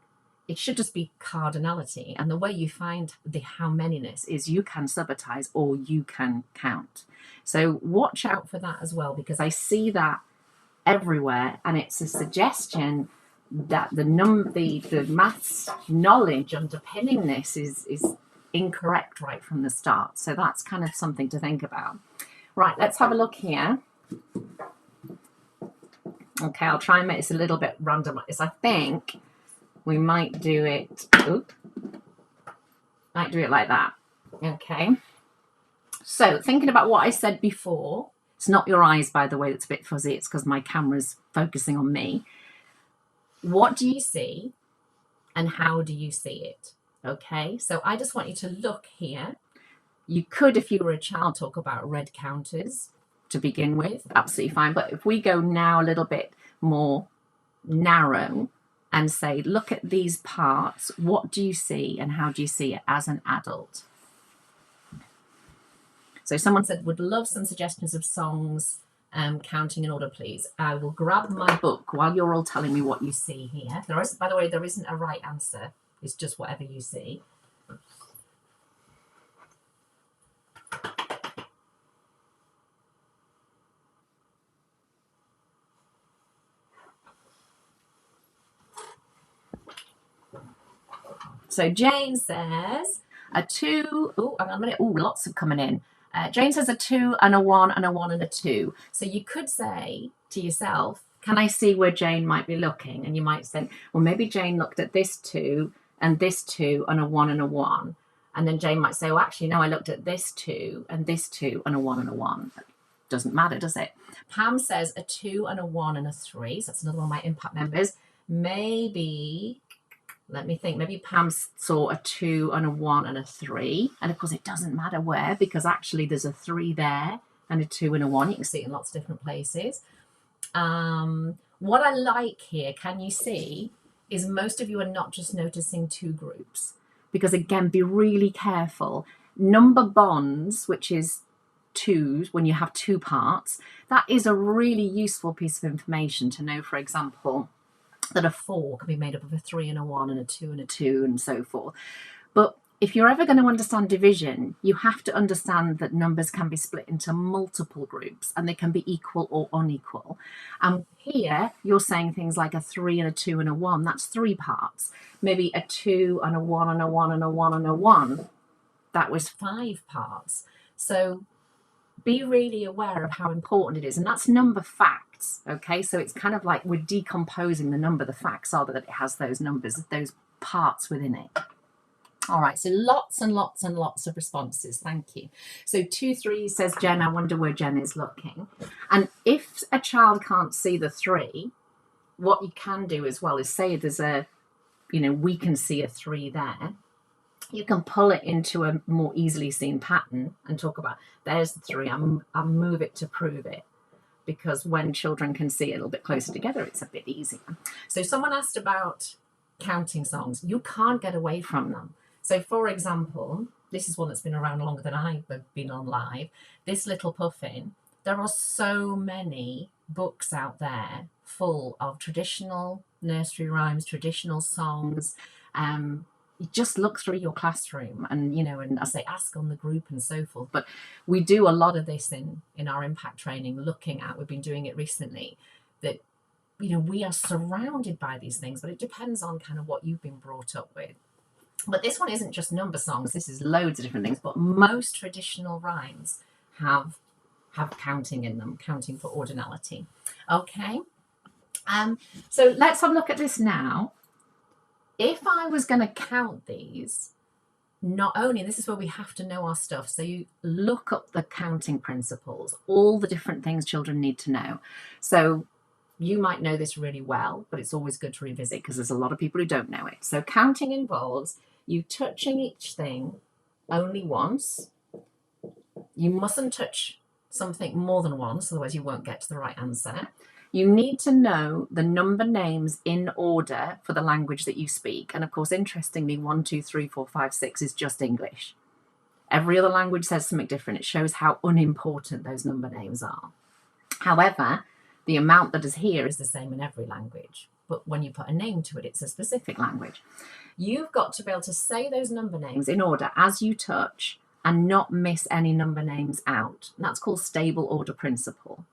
It should just be cardinality. And the way you find the how manyness is you can subitise or you can count. So watch out for that as well, because I see that everywhere, and it's a suggestion that the maths knowledge underpinning this is incorrect right from the start. So that's kind of something to think about. Right, let's have a look here. Okay, I'll try and make this a little bit randomized. I think we might do it, like that. Okay. So thinking about what I said before, it's not your eyes, by the way, that's a bit fuzzy. It's because my camera's focusing on me. What do you see and how do you see it? Okay, so I just want you to look here. You could, if you were a child, talk about red counters to begin with, absolutely fine. But if we go now a little bit more narrow and say, look at these parts, what do you see and how do you see it as an adult? So someone said, would love some suggestions of songs, counting in order, please. I will grab my book while you're all telling me what you see here. By the way, there isn't a right answer. It's just whatever you see. So Jane says a 2. Oh, hang on a minute. Oh, lots of coming in. Jane says a 2 and a 1 and a 1 and a 2. So you could say to yourself, can I see where Jane might be looking? And you might say, well, maybe Jane looked at this 2 and this 2 and a 1 and a 1. And then Jane might say, well, actually, no, I looked at this 2 and this 2 and a 1 and a 1. Doesn't matter, does it? Pam says a 2 and a 1 and a 3. So that's another one of my impact members. Maybe, let me think, maybe Pam saw a 2 and a 1 and a 3. And of course, it doesn't matter where, because actually there's a 3 there and a 2 and a 1. You can see it in lots of different places. What I like here, can you see, is most of you are not just noticing 2 groups. Because again, be really careful. Number bonds, which is 2s, when you have 2 parts, that is a really useful piece of information to know. For example, that a 4 can be made up of a 3 and a 1 and a 2 and a 2 and so forth. But if you're ever going to understand division, you have to understand that numbers can be split into multiple groups and they can be equal or unequal. And here you're saying things like a 3 and a 2 and a 1, that's 3 parts. Maybe a 2 and a 1 and a 1 and a 1 and a 1, that was 5 parts. So be really aware of how important it is. And that's number facts, okay? So it's kind of like we're decomposing the number. The facts are that it has those numbers, those parts within it. All right, so lots and lots and lots of responses. Thank you. So 2-3 says Jen. I wonder where Jen is looking. And if a child can't see the 3, what you can do as well is say there's a, we can see a 3 there. You can pull it into a more easily seen pattern and talk about, there's the 3, I'll move it to prove it. Because when children can see it a little bit closer together, it's a bit easier. So someone asked about counting songs. You can't get away from them. So, for example, this is one that's been around longer than I've been on live. This Little Puffin. There are so many books out there full of traditional nursery rhymes, traditional songs. You just look through your classroom and, and I say ask on the group and so forth. But we do a lot of this in our impact training, we've been doing it recently, that, we are surrounded by these things, but it depends on kind of what you've been brought up with. But this one isn't just number songs. This is loads of different things. But most traditional rhymes have counting in them, counting for ordinality. Okay. So let's have a look at this now. If I was going to count these, not only, this is where we have to know our stuff. So you look up the counting principles, all the different things children need to know. So you might know this really well, but it's always good to revisit because there's a lot of people who don't know it. So counting involves you touching each thing only once. You mustn't touch something more than once, otherwise you won't get to the right answer. You need to know the number names in order for the language that you speak. And of course, interestingly, 1, 2, 3, 4, 5, 6 is just English. Every other language says something different. It shows how unimportant those number names are. However, the amount that is here is the same in every language. But when you put a name to it, it's a specific language. You've got to be able to say those number names in order as you touch and not miss any number names out. And that's called stable order principle.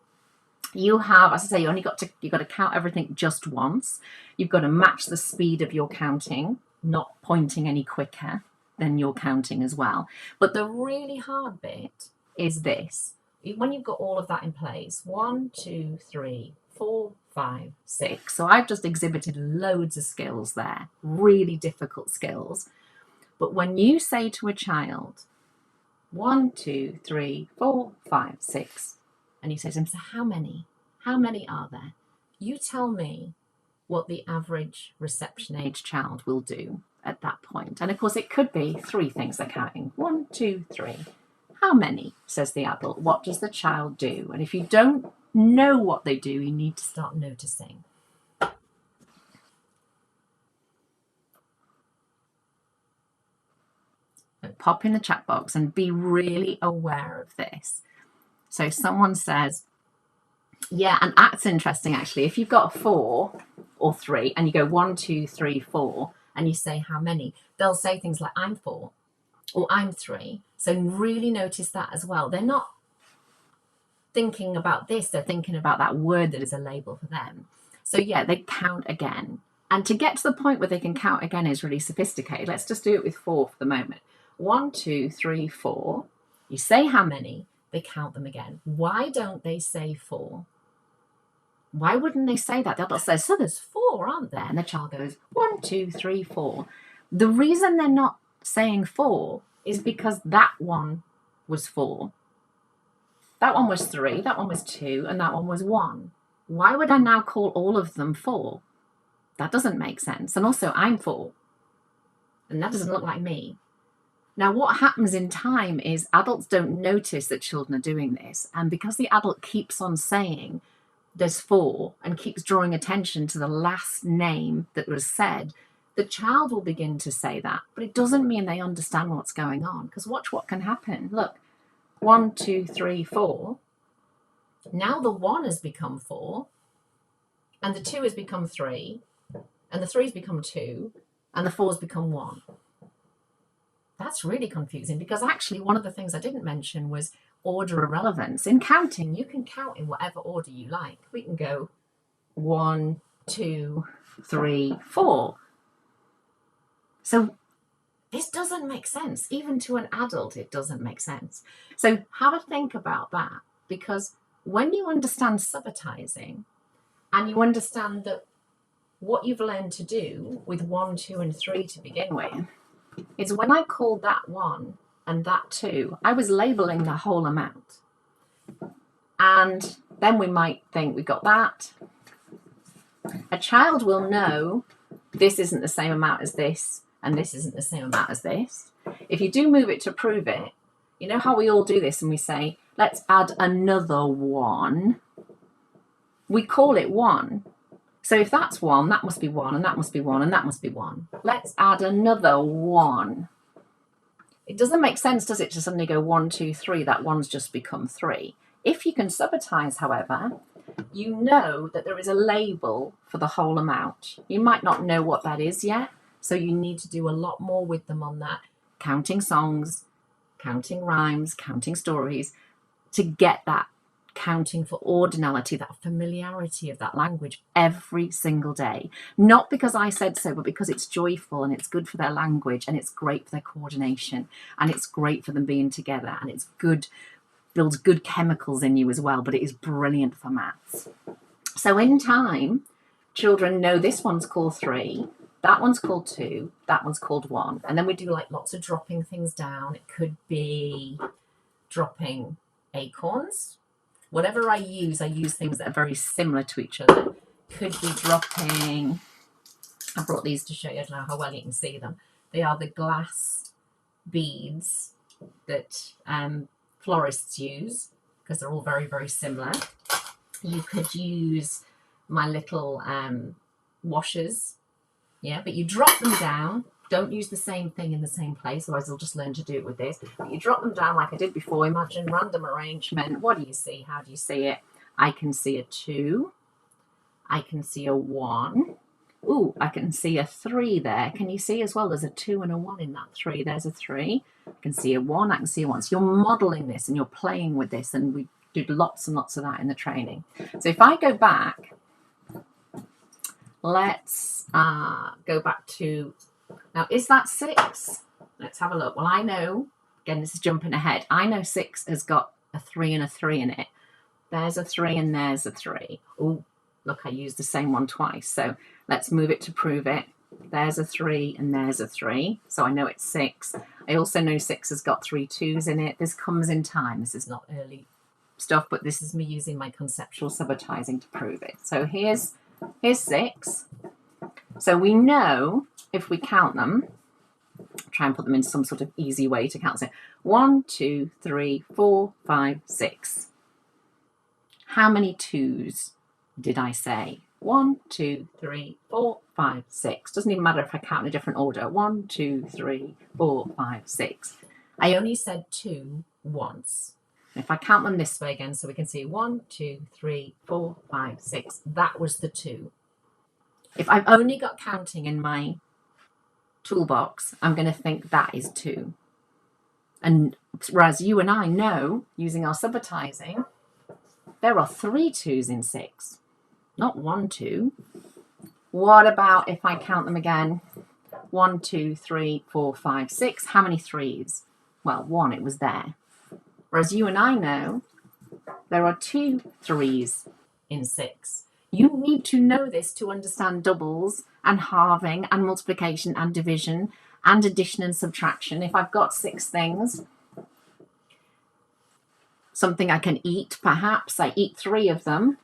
You have, as I say, you've got to count everything just once. You've got to match the speed of your counting, not pointing any quicker than your counting as well. But the really hard bit is this. When you've got all of that in place, 1, 2, 3, 4, 5, 6. So I've just exhibited loads of skills there, really difficult skills. But when you say to a child, 1, 2, 3, 4, 5, 6, and you say to them, so how many? How many are there? You tell me what the average reception age child will do at that point. And of course, it could be 3 things they're counting. 1, 2, 3. How many, says the adult. What does the child do? And if you don't know what they do, you need to start noticing. But pop in the chat box and be really aware of this. So someone says, yeah, and that's interesting actually. If you've got 4 or 3 and you go 1, 2, 3, 4, and you say how many, they'll say things like I'm 4 or I'm 3. So really notice that as well. They're not thinking about this, they're thinking about that word that is a label for them. So yeah, they count again. And to get to the point where they can count again is really sophisticated. Let's just do it with 4 for the moment. 1, 2, 3, 4. You say how many, they count them again. Why don't they say 4? Why wouldn't they say that? The adult says, so there's 4, aren't there? And the child goes, 1, 2, 3, 4. The reason they're not saying 4 is because that one was 4. That one was 3, that one was 2, and that one was 1. Why would I now call all of them 4? That doesn't make sense. And also, I'm 4. And that doesn't look like me. Now, what happens in time is adults don't notice that children are doing this. And because the adult keeps on saying there's 4 and keeps drawing attention to the last name that was said, the child will begin to say that. But it doesn't mean they understand what's going on. Because watch what can happen. Look, 1, 2, 3, 4. Now the 1 has become 4. And the 2 has become 3. and the 3's become 2, and the 4's become 1. That's really confusing, because actually one of the things I didn't mention was order irrelevance. In counting, you can count in whatever order you like. We can go 1, 2, 3, 4. So this doesn't make sense. Even to an adult, it doesn't make sense. So have a think about that, because when you understand subitizing and you understand that what you've learned to do with 1, 2, and 3 to begin with is when I called that 1 and that 2, I was labeling the whole amount. And then we might think we got that. A child will know this isn't the same amount as this, and this isn't the same amount as this. If you do move it to prove it, you know how we all do this and we say, let's add another 1. We call it 1. So if that's 1, that must be 1, and that must be 1, and that must be 1. Let's add another 1. It doesn't make sense, does it, to suddenly go 1, 2, 3, that 1's just become 3. If you can subitize, however, you know that there is a label for the whole amount. You might not know what that is yet, so you need to do a lot more with them on that. Counting songs, counting rhymes, counting stories, to get that counting for ordinality, that familiarity of that language every single day. Not because I said so, but because it's joyful and it's good for their language, and it's great for their coordination, and it's great for them being together, and it's good, builds good chemicals in you as well, but it is brilliant for maths. So in time, children know this one's called 3, that one's called 2, that one's called 1. And then we do like lots of dropping things down. It could be dropping acorns. Whatever I use things that are very similar to each other. Could be dropping, I brought these to show you, I don't know how well you can see them. They are the glass beads that florists use, because they're all very, very similar. You could use my little washers, yeah, but you drop them down. Don't use the same thing in the same place, otherwise they'll just learn to do it with this. But you drop them down like I did before. Imagine random arrangement. What do you see? How do you see it? I can see a 2. I can see a 1. Ooh, I can see a 3 there. Can you see as well? There's a 2 and a 1 in that 3. There's a 3. I can see a 1. I can see a 1. So you're modeling this and you're playing with this, and we did lots and lots of that in the training. So if I go back, let's go back to... Now, is that 6? Let's have a look. Well, I know, again, this is jumping ahead. I know 6 has got a 3 and a 3 in it. There's a 3 and there's a 3. Oh, look, I used the same one twice. So let's move it to prove it. There's a 3 and there's a 3. So I know it's 6. I also know 6 has got 3 2s in it. This comes in time. This is not early stuff, but this is me using my conceptual subitizing to prove it. So here's 6. So we know if we count them, try and put them in some sort of easy way to count. So 1, 2, 3, 4, 5, 6. How many 2s did I say? 1, 2, 3, 4, 5, 6. Doesn't even matter if I count in a different order. 1, 2, 3, 4, 5, 6. I only said 2 once. If I count them this way again, so we can see 1, 2, 3, 4, 5, 6. That was the 2. If I've only got counting in my toolbox, I'm going to think that is 2. And whereas you and I know, using our subitizing, there are 3 2s in 6, not 1 2. What about if I count them again? 1, 2, 3, 4, 5, 6. How many 3s? Well, 1, it was there. Whereas you and I know there are 2 3s in 6. You need to know this to understand doubles and halving and multiplication and division and addition and subtraction. If I've got 6 things, something I can eat, perhaps I eat 3 of them,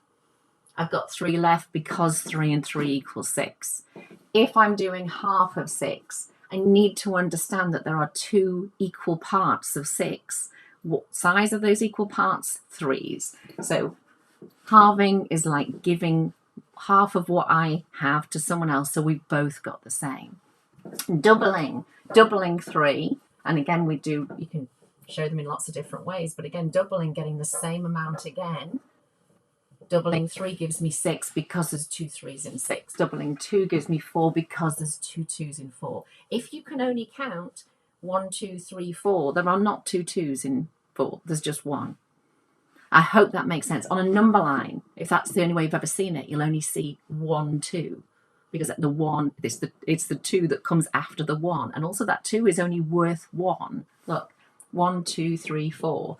I've got 3 left because 3 and 3 equals 6. If I'm doing half of 6, I need to understand that there are 2 equal parts of 6. What size are those equal parts? 3s. So halving is like giving half of what I have to someone else, so we've both got the same. Doubling 3, and again you can show them in lots of different ways, but again, doubling, getting the same amount again. Doubling 3 gives me 6 because there's 2 3s in 6. Doubling 2 gives me 4 because there's 2 2s in 4. If you can only count 1, 2, 3, 4, there are not 2 2s in 4. There's just 1. I hope that makes sense. On a number line, if that's the only way you've ever seen it, you'll only see 1 2. Because the 1, it's the 2 that comes after the 1. And also that 2 is only worth 1. Look, 1, 2, 3, 4.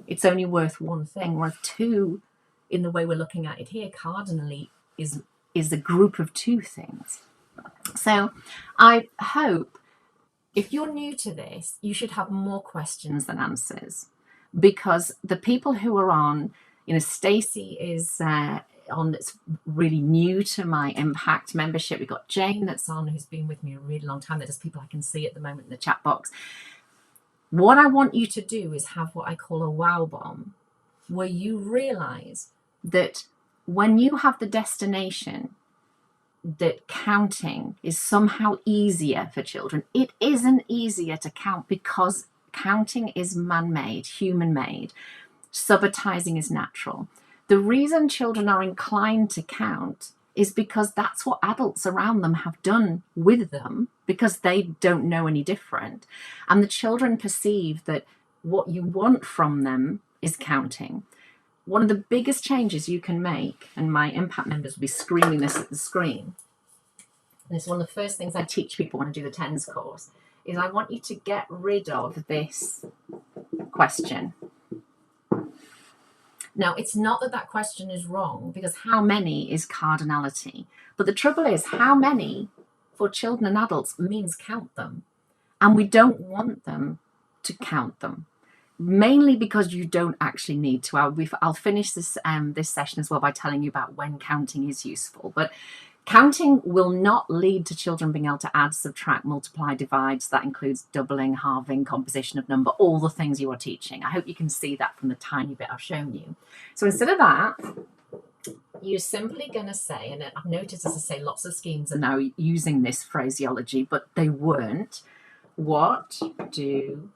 It's only worth one thing, whereas 2, in the way we're looking at it here, cardinally, is a group of 2 things. So I hope if you're new to this, you should have more questions than answers, because the people who are on, Stacey is on, that's really new to my Impact membership. We've got Jane that's on, who's been with me a really long time. There's people I can see at the moment in the chat box. What I want you to do is have what I call a wow bomb, where you realize that when you have the destination that counting is somehow easier for children, it isn't easier to count because counting is man-made, human-made. Subitising is natural. The reason children are inclined to count is because that's what adults around them have done with them, because they don't know any different. And the children perceive that what you want from them is counting. One of the biggest changes you can make, and my Impact members will be screaming this at the screen, and it's one of the first things I teach people when I do the TENS course, is I want you to get rid of this question. Now, it's not that that question is wrong, because how many is cardinality. But the trouble is, how many for children and adults means count them. And we don't want them to count them. Mainly because you don't actually need to. I'll finish this session as well by telling you about when counting is useful. But counting will not lead to children being able to add, subtract, multiply, divide. So that includes doubling, halving, composition of number, all the things you are teaching. I hope you can see that from the tiny bit I've shown you. So instead of that, you're simply going to say, and I've noticed, as I say, lots of schemes are now using this phraseology, but they weren't. What do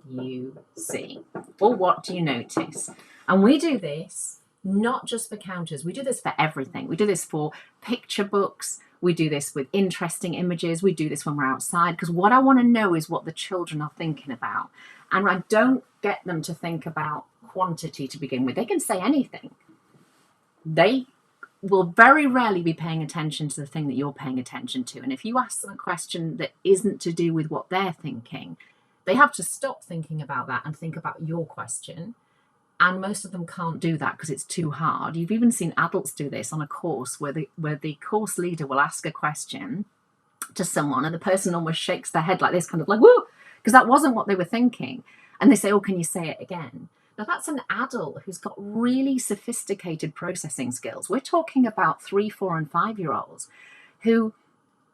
you see? Or what do you notice? And we do this not just for counters, we do this for everything. We do this for picture books, we do this with interesting images, we do this when we're outside, because what I want to know is what the children are thinking about. And I don't get them to think about quantity to begin with. They can say anything. They will very rarely be paying attention to the thing that you're paying attention to. And if you ask them a question that isn't to do with what they're thinking, they have to stop thinking about that and think about your question. And most of them can't do that because it's too hard. You've even seen adults do this on a course where the course leader will ask a question to someone and the person almost shakes their head like this, kind of like, whoa, because that wasn't what they were thinking. And they say, oh, can you say it again? Now, that's an adult who's got really sophisticated processing skills. We're talking about 3, 4, and 5-year-olds who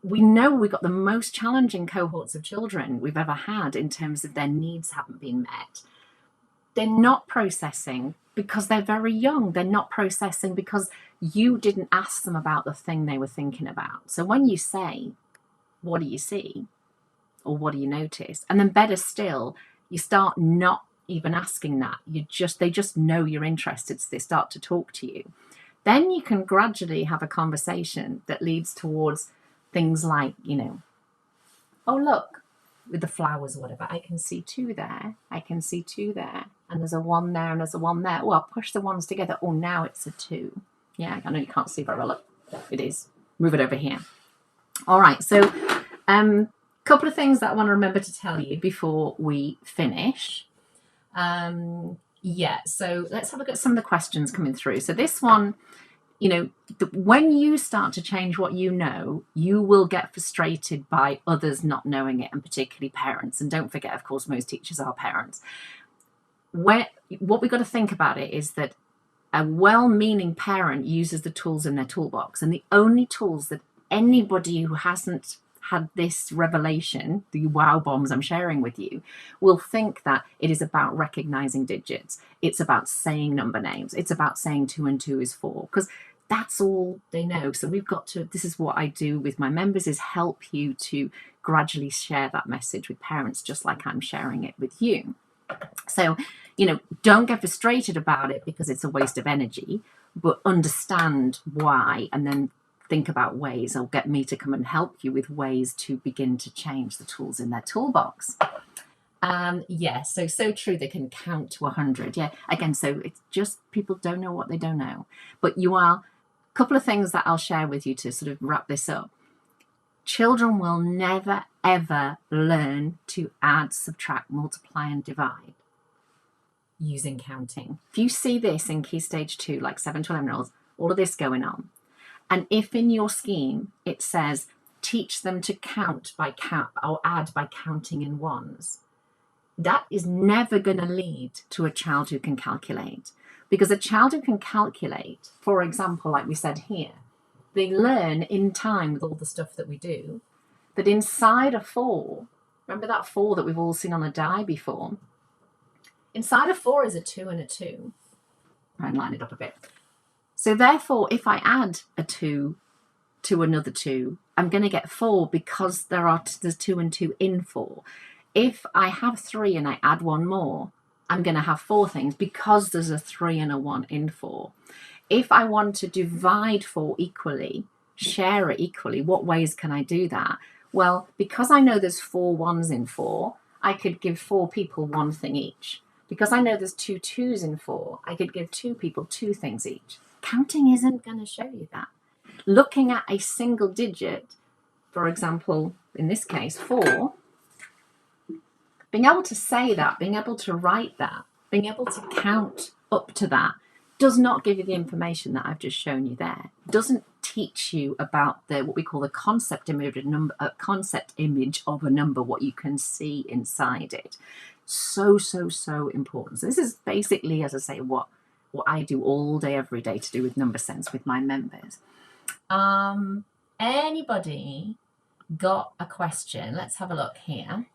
we know we've got the most challenging cohorts of children we've ever had in terms of their needs haven't been met. They're not processing because they're very young. They're not processing because you didn't ask them about the thing they were thinking about. So when you say, what do you see? Or what do you notice? And then better still, you start not even asking that. They just know you're interested, so they start to talk to you. Then you can gradually have a conversation that leads towards things like, oh, look, with the flowers or whatever, I can see 2 there, I can see 2 there, and there's a 1 there and there's a 1 there. Oh, I'll push the ones together. Oh, now it's a 2. Yeah, I know you can't see very well. Look, it is. Move it over here. All right, so couple of things that I want to remember to tell you before we finish. So let's have a look at some of the questions coming through. So this one, when you start to change what you know, you will get frustrated by others not knowing it, and particularly parents. And don't forget, of course, most teachers are parents. What we've got to think about it is that a well-meaning parent uses the tools in their toolbox, and the only tools that anybody who hasn't had this revelation, the wow bombs I'm sharing with you, will think that it is about recognizing digits. It's about saying number names. It's about saying 2 and 2 is 4, because that's all they know. So we've got to, this is what I do with my members, is help you to gradually share that message with parents, just like I'm sharing it with you. So, don't get frustrated about it because it's a waste of energy. but understand why, and then think about ways, or get me to come and help you with ways to begin to change the tools in their toolbox. Yeah, so true. They can count to 100. Yeah, again, so it's just people don't know what they don't know. But you are, a couple of things that I'll share with you to sort of wrap this up. Children will never, ever learn to add, subtract, multiply, and divide using counting. If you see this in Key Stage 2, like 7 to 11-year-olds, all of this going on, and if in your scheme it says teach them to count by count or add by counting in ones, that is never going to lead to a child who can calculate. Because a child who can calculate, for example, like we said here, they learn in time with all the stuff that we do, that inside a 4, remember that 4 that we've all seen on a die before? Inside a 4 is a 2 and a 2. Try and line it up a bit. So therefore, if I add a 2 to another 2, I'm going to get 4 because there's 2 and 2 in 4. If I have 3 and I add 1 more, I'm going to have 4 things because there's a 3 and a 1 in 4. If I want to divide 4 equally, share it equally, what ways can I do that? Well, because I know there's 4 1s in 4, I could give 4 people 1 thing each. Because I know there's 2 2s in 4, I could give 2 people 2 things each. Counting isn't going to show you that. Looking at a single digit, for example, in this case, 4, being able to say that, being able to write that, being able to count up to that, does not give you the information that I've just shown you there. It doesn't teach you about what we call the concept image of a number, what you can see inside it. So important. So this is basically, as I say, what I do all day, every day to do with number sense with my members. Anybody got a question? Let's have a look here.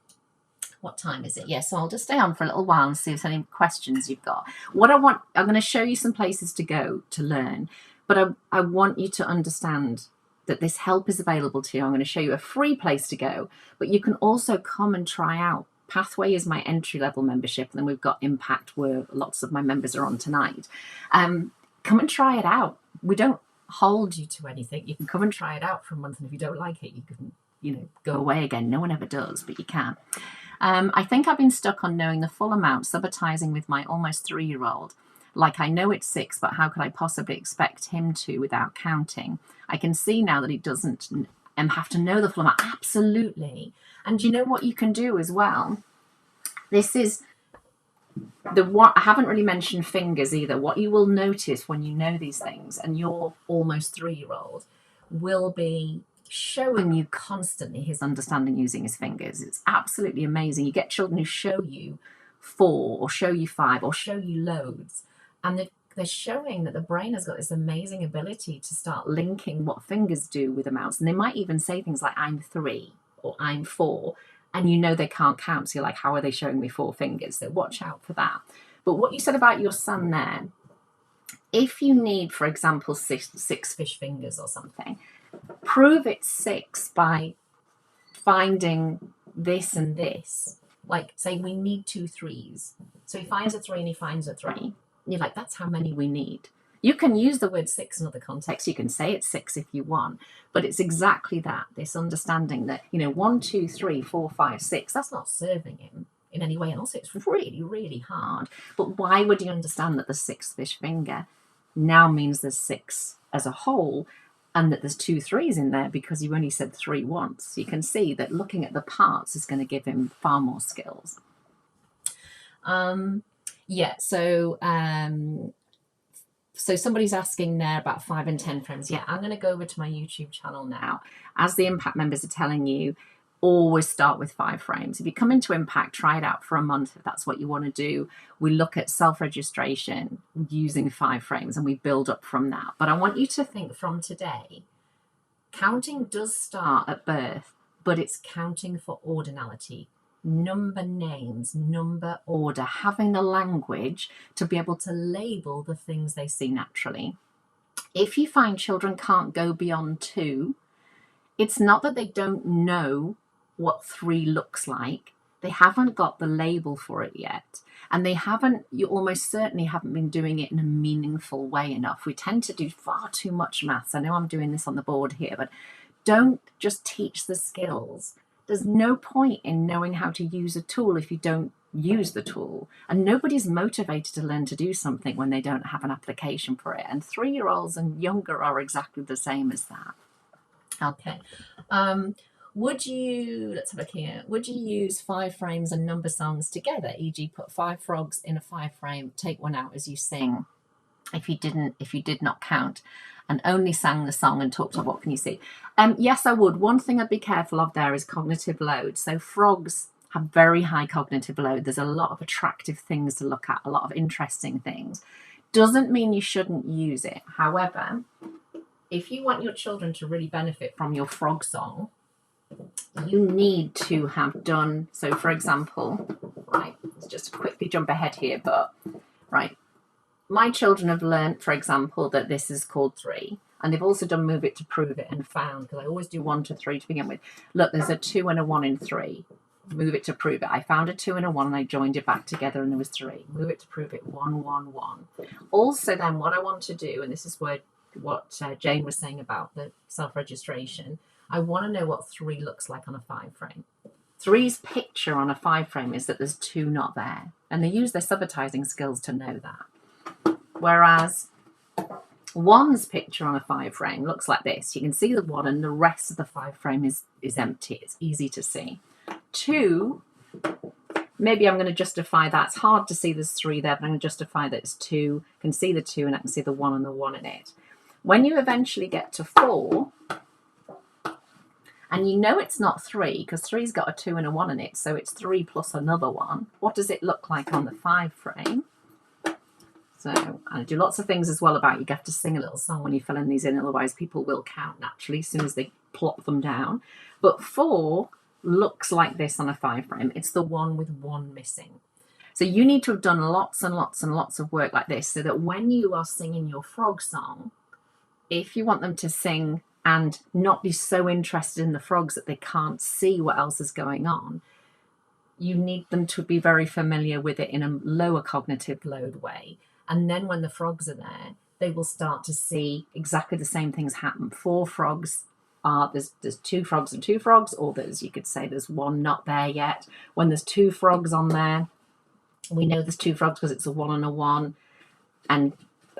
What time is it? Yeah, so I'll just stay on for a little while and see if there's any questions you've got. I'm going to show you some places to go to learn, but I want you to understand that this help is available to you. I'm going to show you a free place to go, but you can also come and try out. Pathway is my entry-level membership, and then we've got Impact, where lots of my members are on tonight. Come and try it out. We don't hold you to anything. You can come and try it out for a month, and if you don't like it, you can, go away again. No one ever does, but you can. I think I've been stuck on knowing the full amount, Subitising with my almost 3-year-old. Like, I know it's 6, but how could I possibly expect him to without counting? I can see now that he doesn't have to know the full amount. Absolutely. And you know what you can do as well? This is I haven't really mentioned fingers either. What you will notice when you know these things, and your almost 3-year-old will be showing you constantly his understanding using his fingers. It's absolutely amazing. You get children who show you 4 or show you 5 or show you loads, and they're showing that the brain has got this amazing ability to start linking what fingers do with amounts. And they might even say things like, I'm 3 or I'm 4, and they can't count. So you're like, how are they showing me 4 fingers? So watch out for that. But what you said about your son there, if you need, for example, six fish fingers or something, prove it's 6 by finding this and this. Like, say we need 2 3s. So he finds a 3 and he finds a 3. And you're like, that's how many we need. You can use the word 6 in other contexts. You can say it's 6 if you want, but it's exactly that, this understanding that, 1, 2, 3, 4, 5, 6, that's not serving him in any way. And also it's really, really hard. But why would he understand that the 6th fish finger now means there's 6 as a whole, and that there's 2 3s in there because you only said 3 once? You can see that looking at the parts is going to give him far more skills. So somebody's asking there about 5 and 10 frames. Yeah, I'm going to go over to my YouTube channel now. As the Impact members are telling you, always start with 5 frames. If you come into Impact, try it out for a month if that's what you want to do. We look at self-registration using 5 frames and we build up from that. But I want you to think from today, counting does start at birth, but it's counting for ordinality. Number names, number order, having the language to be able to label the things they see naturally. If you find children can't go beyond 2, it's not that they don't know what 3 looks like. They haven't got the label for it yet. And you almost certainly haven't been doing it in a meaningful way enough. We tend to do far too much maths. I know I'm doing this on the board here, but don't just teach the skills. There's no point in knowing how to use a tool if you don't use the tool. And nobody's motivated to learn to do something when they don't have an application for it. And 3-year-olds and younger are exactly the same as that. Okay. Let's have a look here. Would you use 5 frames and number songs together? E.g., put 5 frogs in a 5 frame, take one out as you sing. If you did not count and only sang the song and talked about what can you see? Yes, I would. One thing I'd be careful of there is cognitive load. So frogs have very high cognitive load. There's a lot of attractive things to look at, a lot of interesting things. Doesn't mean you shouldn't use it. However, if you want your children to really benefit from your frog song, you need to have done, so for example, right, let's just quickly jump ahead here, but right, my children have learned, for example, that this is called 3, and they've also done move it to prove it and found, because I always do 1 to 3 to begin with. Look, there's a 2 and a 1 in 3. Move it to prove it. I found a 2 and a 1 and I joined it back together and there was 3. Move it to prove it. 1, 1, 1. Also then what I want to do, and this is what Jane was saying about the self-registration, I want to know what 3 looks like on a 5 frame. 3's picture on a 5 frame is that there's 2 not there. And they use their subitising skills to know that. Whereas 1's picture on a 5 frame looks like this. You can see the 1 and the rest of the 5 frame is empty. It's easy to see. 2, maybe I'm going to justify that. It's hard to see there's 3 there, but I'm going to justify that it's 2. I can see the 2 and I can see the 1 and the 1 in it. When you eventually get to 4, and you know it's not 3 because 3's got a 2 and a 1 in it, so it's 3 plus another 1. What does it look like on the 5 frame? So I do lots of things as well about you have to sing a little song when you fill in these in, otherwise people will count naturally as soon as they plop them down. But 4 looks like this on a 5 frame. It's the one with 1 missing. So you need to have done lots and lots and lots of work like this so that when you are singing your frog song, if you want them to sing and not be so interested in the frogs that they can't see what else is going on, you need them to be very familiar with it in a lower cognitive load way. And then when the frogs are there, they will start to see exactly the same things happen. 4 frogs are, there's 2 frogs and 2 frogs, or you could say there's 1 not there yet. When there's 2 frogs on there, we know there's 2 frogs because it's a 1 and a 1. And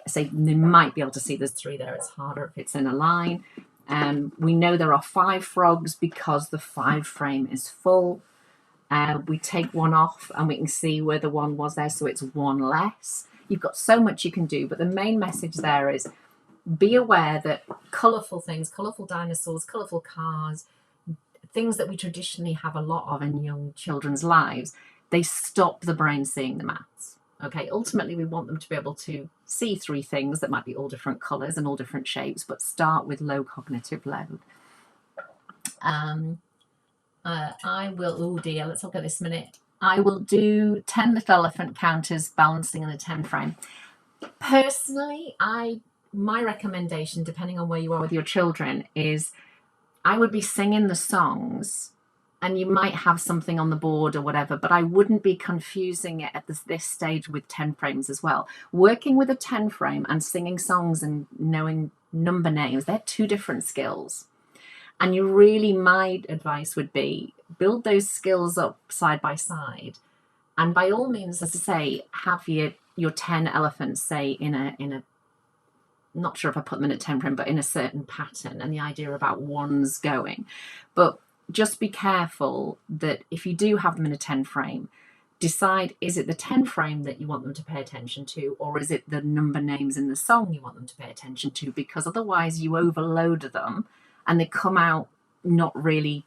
say they might be able to see there's 3 there. It's harder if it's in a line. We know there are 5 frogs because the 5 frame is full. We take 1 off and we can see where the 1 was there, so it's 1 less. You've got so much you can do, but the main message there is be aware that colourful things, colourful dinosaurs, colourful cars, things that we traditionally have a lot of in young children's lives, they stop the brain seeing the maths. Okay, ultimately we want them to be able to see 3 things that might be all different colours and all different shapes, but start with low cognitive load. I will, oh dear, let's look at this minute. I will do 10 little elephant counters balancing in a 10 frame. Personally, my recommendation, depending on where you are with your children, is I would be singing the songs and you might have something on the board or whatever, but I wouldn't be confusing it at this stage with 10 frames as well. Working with a 10 frame and singing songs and knowing number names, they're 2 different skills. And my advice would be build those skills up side by side. And by all means, as I say, have your 10 elephants, say, in a not sure if I put them in a 10 frame, but in a certain pattern, and the idea about 1's going. But just be careful that if you do have them in a 10 frame, decide, is it the 10 frame that you want them to pay attention to, or is it the number names in the song you want them to pay attention to? Because otherwise you overload them and they come out not really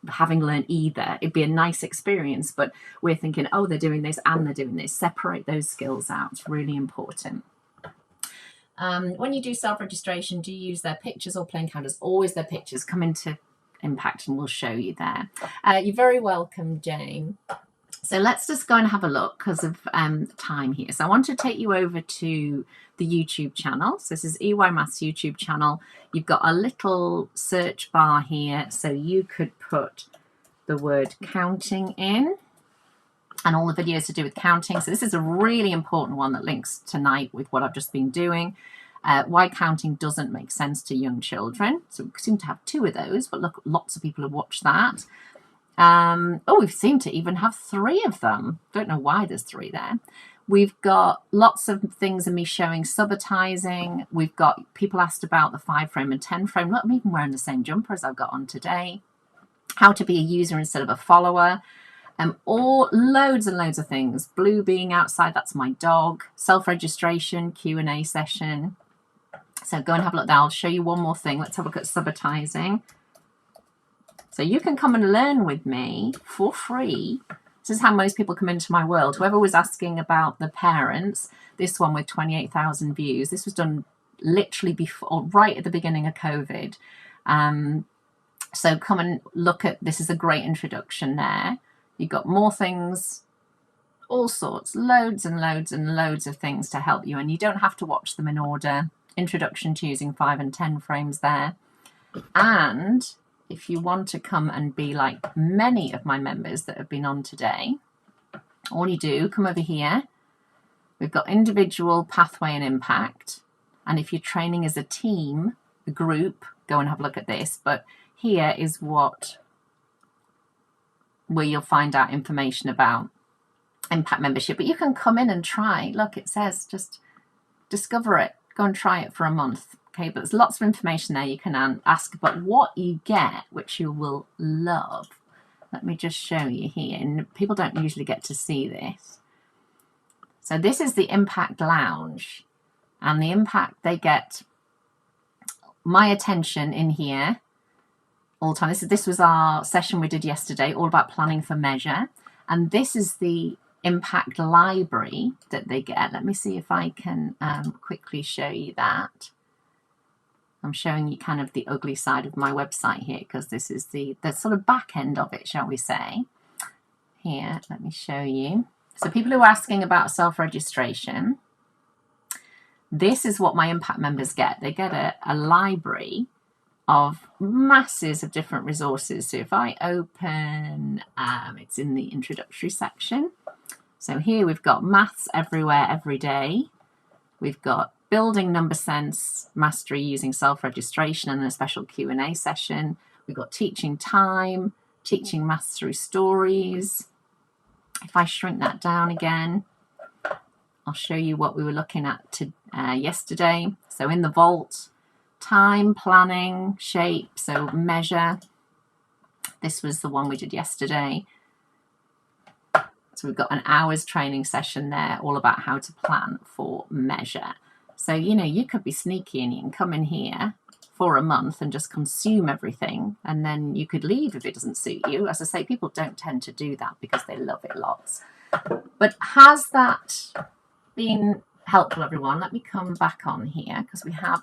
having learned either. It'd be a nice experience, but we're thinking, oh, they're doing this and they're doing this. Separate those skills out. It's really important. When you do self-registration, do you use their pictures or playing counters? Always their pictures. Come into Impact and we'll show you there. You're very welcome, Jane. So let's just go and have a look because of time here. So I want to take you over to the YouTube channel. So this is EY Maths YouTube channel. You've got a little search bar here. So you could put the word counting in, and all the videos to do with counting. So this is a really important one that links tonight with what I've just been doing. Why counting doesn't make sense to young children. So we seem to have 2 of those, but look, lots of people have watched that. Oh, we seem to even have 3 of them. Don't know why there's 3 there. We've got lots of things of me showing subitising. We've got people asked about the 5 frame and 10 frame. Look, I'm even wearing the same jumper as I've got on today. How to be a user instead of a follower. Or loads and loads of things. Blue being outside, that's my dog. Self-registration, Q&A session. So go and have a look there. I'll show you one more thing. Let's have a look at subitising. So you can come and learn with me for free. This is how most people come into my world. Whoever was asking about the parents, this one with 28,000 views, this was done literally before, right at the beginning of COVID. So come and look at, this is a great introduction there. You've got more things, all sorts, loads and loads and loads of things to help you. And you don't have to watch them in order. Introduction to using 5 and 10 frames there. And if you want to come and be like many of my members that have been on today, all you do, come over here. We've got individual, pathway and impact. And if you're training as a team, a group, go and have a look at this. But here is where you'll find out information about impact membership. But you can come in and try. Look, it says just discover it. Go and try it for a month. Okay, but there's lots of information there you can ask. But what you get, which you will love, let me just show you here. And people don't usually get to see this. So this is the Impact Lounge. And the Impact, they get my attention in here all the time. This was our session we did yesterday, all about planning for measure. And this is the Impact Library that they get. Let me see if I can quickly show you that. I'm showing you kind of the ugly side of my website here because this is the sort of back end of it, shall we say. Here, let me show you. So people who are asking about self-registration, this is what my impact members get. They get a library of masses of different resources. So if I open, it's in the introductory section. So here we've got maths everywhere, every day. We've got building number sense mastery using self-registration and a special Q&A session. We've got teaching time, teaching maths through stories. If I shrink that down again, I'll show you what we were looking at yesterday. So in the vault, time, planning, shape, so measure. This was the one we did yesterday. So we've got an hour's training session there, all about how to plan for measure. So, you know, you could be sneaky and you can come in here for a month and just consume everything. And then you could leave if it doesn't suit you. As I say, people don't tend to do that because they love it lots. But has that been helpful, everyone? Let me come back on here because we have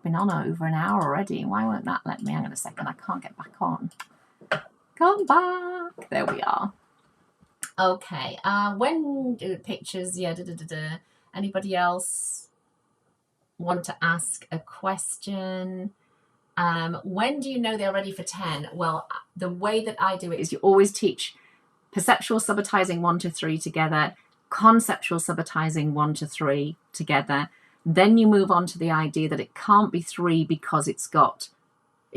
been on over an hour already. Why won't that let me? Hang on a second. I can't get back on. Come back. There we are. Okay. When do pictures? Yeah. Anybody else want to ask a question? When do you know they're ready for 10? Well, the way that I do it is you always teach perceptual subitising 1 to 3 together, conceptual subitising 1 to 3 together. Then you move on to the idea that it can't be 3 because it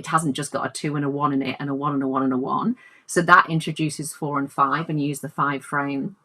hasn't just got a 2 and a 1 in it and a 1 and a 1 and a 1. So that introduces 4 and 5 and you use the 5 frame.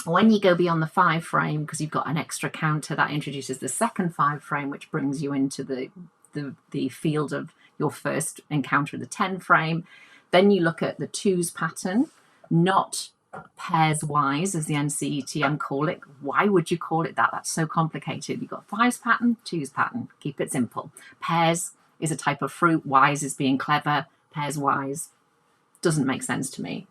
When you go beyond the 5 frame, because you've got an extra counter, that introduces the second 5 frame, which brings you into the field of your first encounter of the 10 frame. Then you look at the 2s pattern, not pairs wise, as the NCETM call it. Why would you call it that? That's so complicated. You've got 5s pattern, 2s pattern. Keep it simple. Pairs is a type of fruit. Wise is being clever. Pairs wise doesn't make sense to me.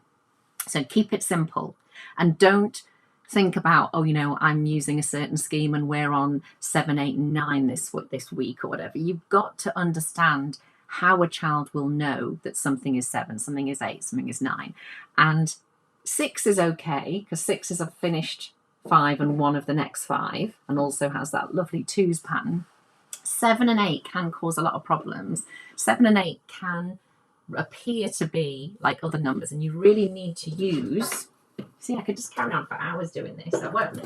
So keep it simple and don't think about, oh, you know, I'm using a certain scheme and we're on 7, 8, and 9 this week or whatever. You've got to understand how a child will know that something is 7, something is 8, something is 9. And 6 is okay because 6 is a finished 5 and 1 of the next 5 and also has that lovely 2s pattern. 7 and 8 can cause a lot of problems. 7 and 8 can appear to be like other numbers, and you really need to use. See, I could just carry on for hours doing this. I won't,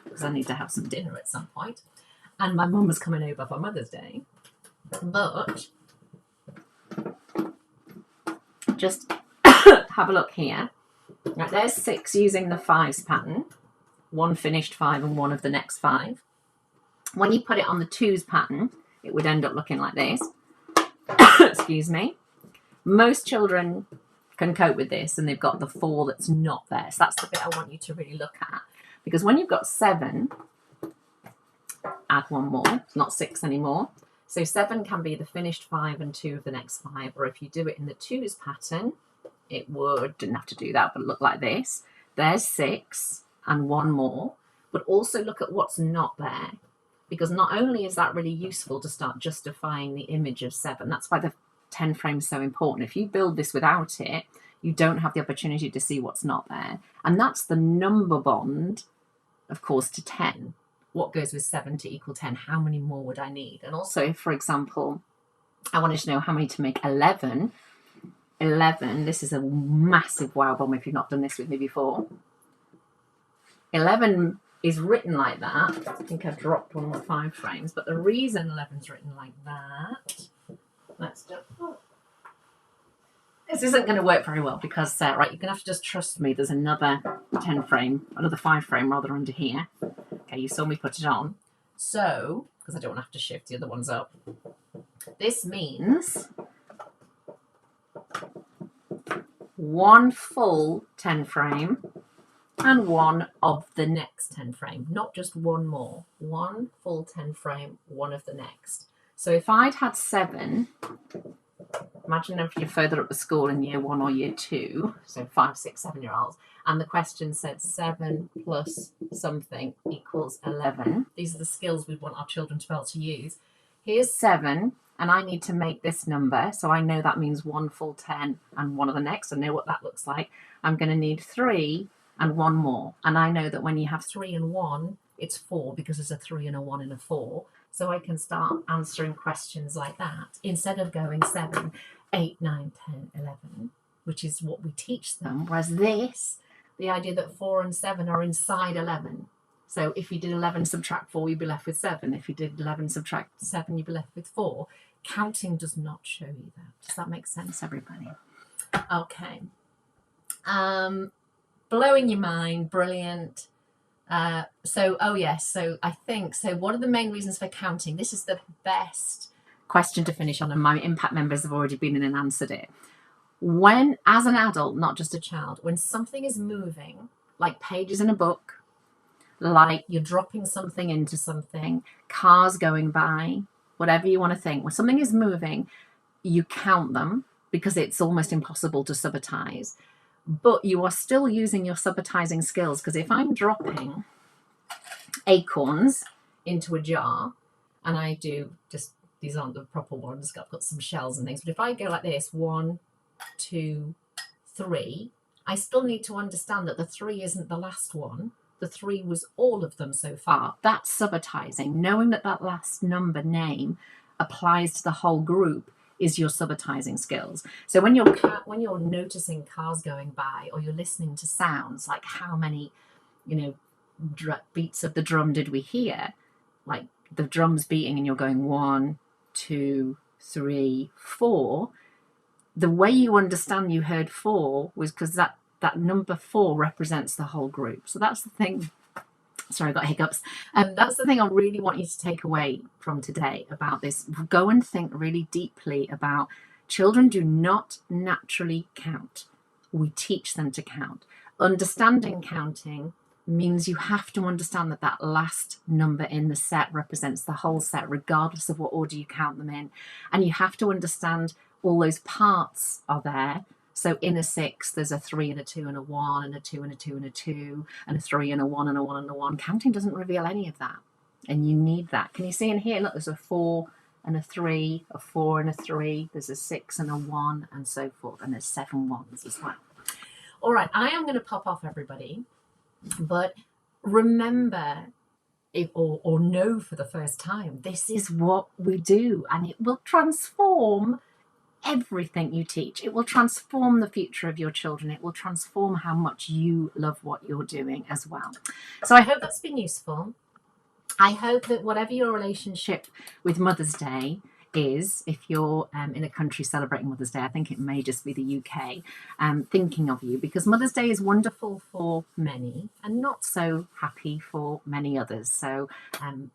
because I need to have some dinner at some point, and my mum was coming over for Mother's Day. But just have a look here. Right, there's 6 using the 5s pattern, 1 finished 5 and 1 of the next 5. When you put it on the 2s pattern, it would end up looking like this. Excuse me. Most children can cope with this, and they've got the 4 that's not there. So that's the bit I want you to really look at. Because when you've got 7, add 1 more. It's not 6 anymore. So 7 can be the finished 5 and 2 of the next 5. Or if you do it in the 2s pattern, it would, didn't have to do that, but look like this. There's 6 and 1 more. But also look at what's not there. Because not only is that really useful to start justifying the image of 7, that's why the 10 frame is so important. If you build this without it, you don't have the opportunity to see what's not there. And that's the number bond, of course, to 10. What goes with 7 to equal 10? How many more would I need? And also, for example, I wanted to know how many to make 11. 11, this is a massive wow bomb if you've not done this with me before. 11 is written like that. I think I've dropped one more 5 frames, but the reason 11's written like that, let's just, this isn't going to work very well because, right, you're going to have to just trust me. There's another 10 frame, another 5 frame rather under here. Okay, you saw me put it on. So, because I don't want to have to shift the other ones up. This means 1 full 10 frame and 1 of the next 10 frame, not just 1 more. 1 full 10 frame, 1 of the next. So if I'd had 7, imagine if you're further up the school in year 1 or year 2, so 5, 6, 7-year-olds, and the question said 7 plus something equals 11. These are the skills we want our children to be able to use. Here's 7, and I need to make this number, so I know that means 1 full 10 and 1 of the next. I know what that looks like. I'm going to need 3 and 1 more, and I know that when you have 3 and 1, it's 4 because there's a 3 and a 1 and a 4. So I can start answering questions like that instead of going 7, 8, 9, 10, 11, which is what we teach them. Whereas this, the idea that 4 and 7 are inside 11. So if you did 11 subtract 4, you'd be left with 7. If you did 11 subtract 7, you'd be left with 4. Counting does not show you that. Does that make sense, everybody? Okay. Blowing your mind, brilliant. So I think, so what are the main reasons for counting? This is the best question to finish on, and my impact members have already been in and answered it. When, as an adult, not just a child, when something is moving, like pages in a book, like you're dropping something into something, cars going by, whatever you want to think, when something is moving, you count them because it's almost impossible to subitize. But you are still using your subitizing skills, because if I'm dropping acorns into a jar, and I do just, these aren't the proper ones, I've got some shells and things, but if I go like this, 1, 2, 3, I still need to understand that the 3 isn't the last one. The 3 was all of them so far. That's subitizing. Knowing that that last number name applies to the whole group is your subitizing skills. So when you're noticing cars going by, or you're listening to sounds, like how many, beats of the drum did we hear? Like the drum's beating and you're going 1, 2, 3, 4. The way you understand you heard 4 was because that number 4 represents the whole group. So that's the thing. Sorry, I got hiccups. That's the thing I really want you to take away from today about this. Go and think really deeply about, children do not naturally count. We teach them to count. Understanding counting means you have to understand that that last number in the set represents the whole set, regardless of what order you count them in. And you have to understand all those parts are there. So in a 6, there's a 3 and a 2 and a 1 and a 2 and a 2 and a 2 and a 3 and a 1 and a 1 and a 1. Counting doesn't reveal any of that. And you need that. Can you see in here? Look, there's a 4 and a 3, a 4 and a 3. There's a 6 and a 1 and so forth. And there's 7 ones as well. All right, I am going to pop off, everybody. But remember, or know for the first time, this is what we do. And it will transform everything you teach. It will transform the future of your children. It will transform how much you love what you're doing as well. So I hope that's been useful. I hope that whatever your relationship with Mother's Day is, if you're in a country celebrating Mother's Day, I think it may just be the UK, thinking of you, because Mother's Day is wonderful for many and not so happy for many others. So,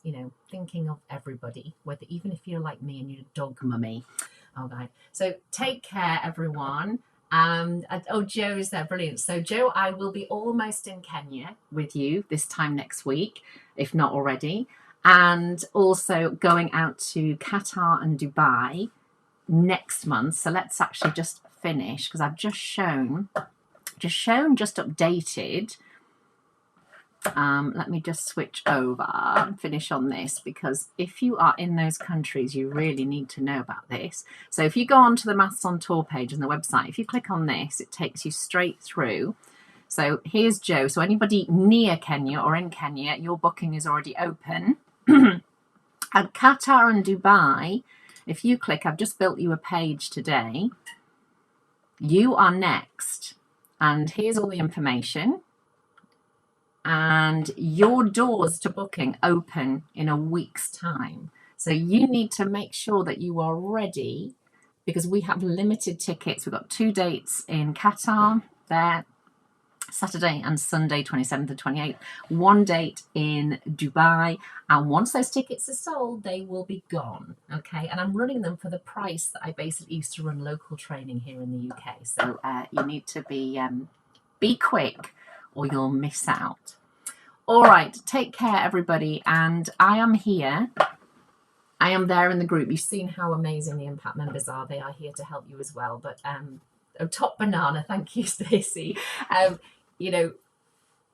you know, thinking of everybody, whether even if you're like me and you're a dog mummy. All right. So take care, everyone. Oh, Joe's there, brilliant. So Joe, I will be almost in Kenya with you this time next week, if not already, and also going out to Qatar and Dubai next month. So let's actually just finish, because I've just updated. Let me just switch over and finish on this, because if you are in those countries, you really need to know about this. So if you go onto the Maths on Tour page on the website, if you click on this, it takes you straight through. So here's Joe. So anybody near Kenya or in Kenya, your booking is already open. At Qatar and Dubai, if you click, I've just built you a page today. You are next. And here's all the information. And your doors to booking open in a week's time. So you need to make sure that you are ready, because we have limited tickets. We've got 2 dates in Qatar there, Saturday and Sunday, 27th and 28th. 1 date in Dubai. And once those tickets are sold, they will be gone. Okay. And I'm running them for the price that I basically used to run local training here in the UK. So you need to be quick, or you'll miss out. All right, take care, everybody. And I am here. I am there in the group. You've seen how amazing the Impact members are. They are here to help you as well. But Top Banana, thank you, Stacey. You know,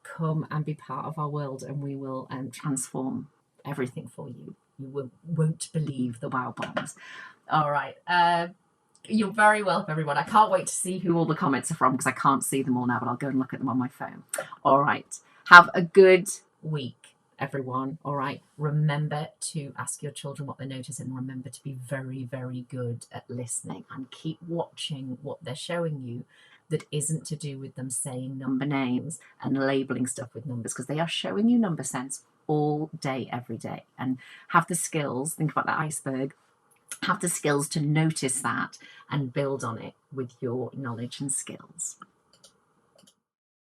come and be part of our world, and we will transform everything for you. You won't believe the wow bombs. All right. You're very welcome, everyone. I can't wait to see who all the comments are from, because I can't see them all now, but I'll go and look at them on my phone. All right. Have a good week, everyone. All right. Remember to ask your children what they notice, and remember to be very, very good at listening, and keep watching what they're showing you that isn't to do with them saying number names and labeling stuff with numbers, because they are showing you number sense all day, every day. And have the skills, think about that iceberg, have the skills to notice that and build on it with your knowledge and skills.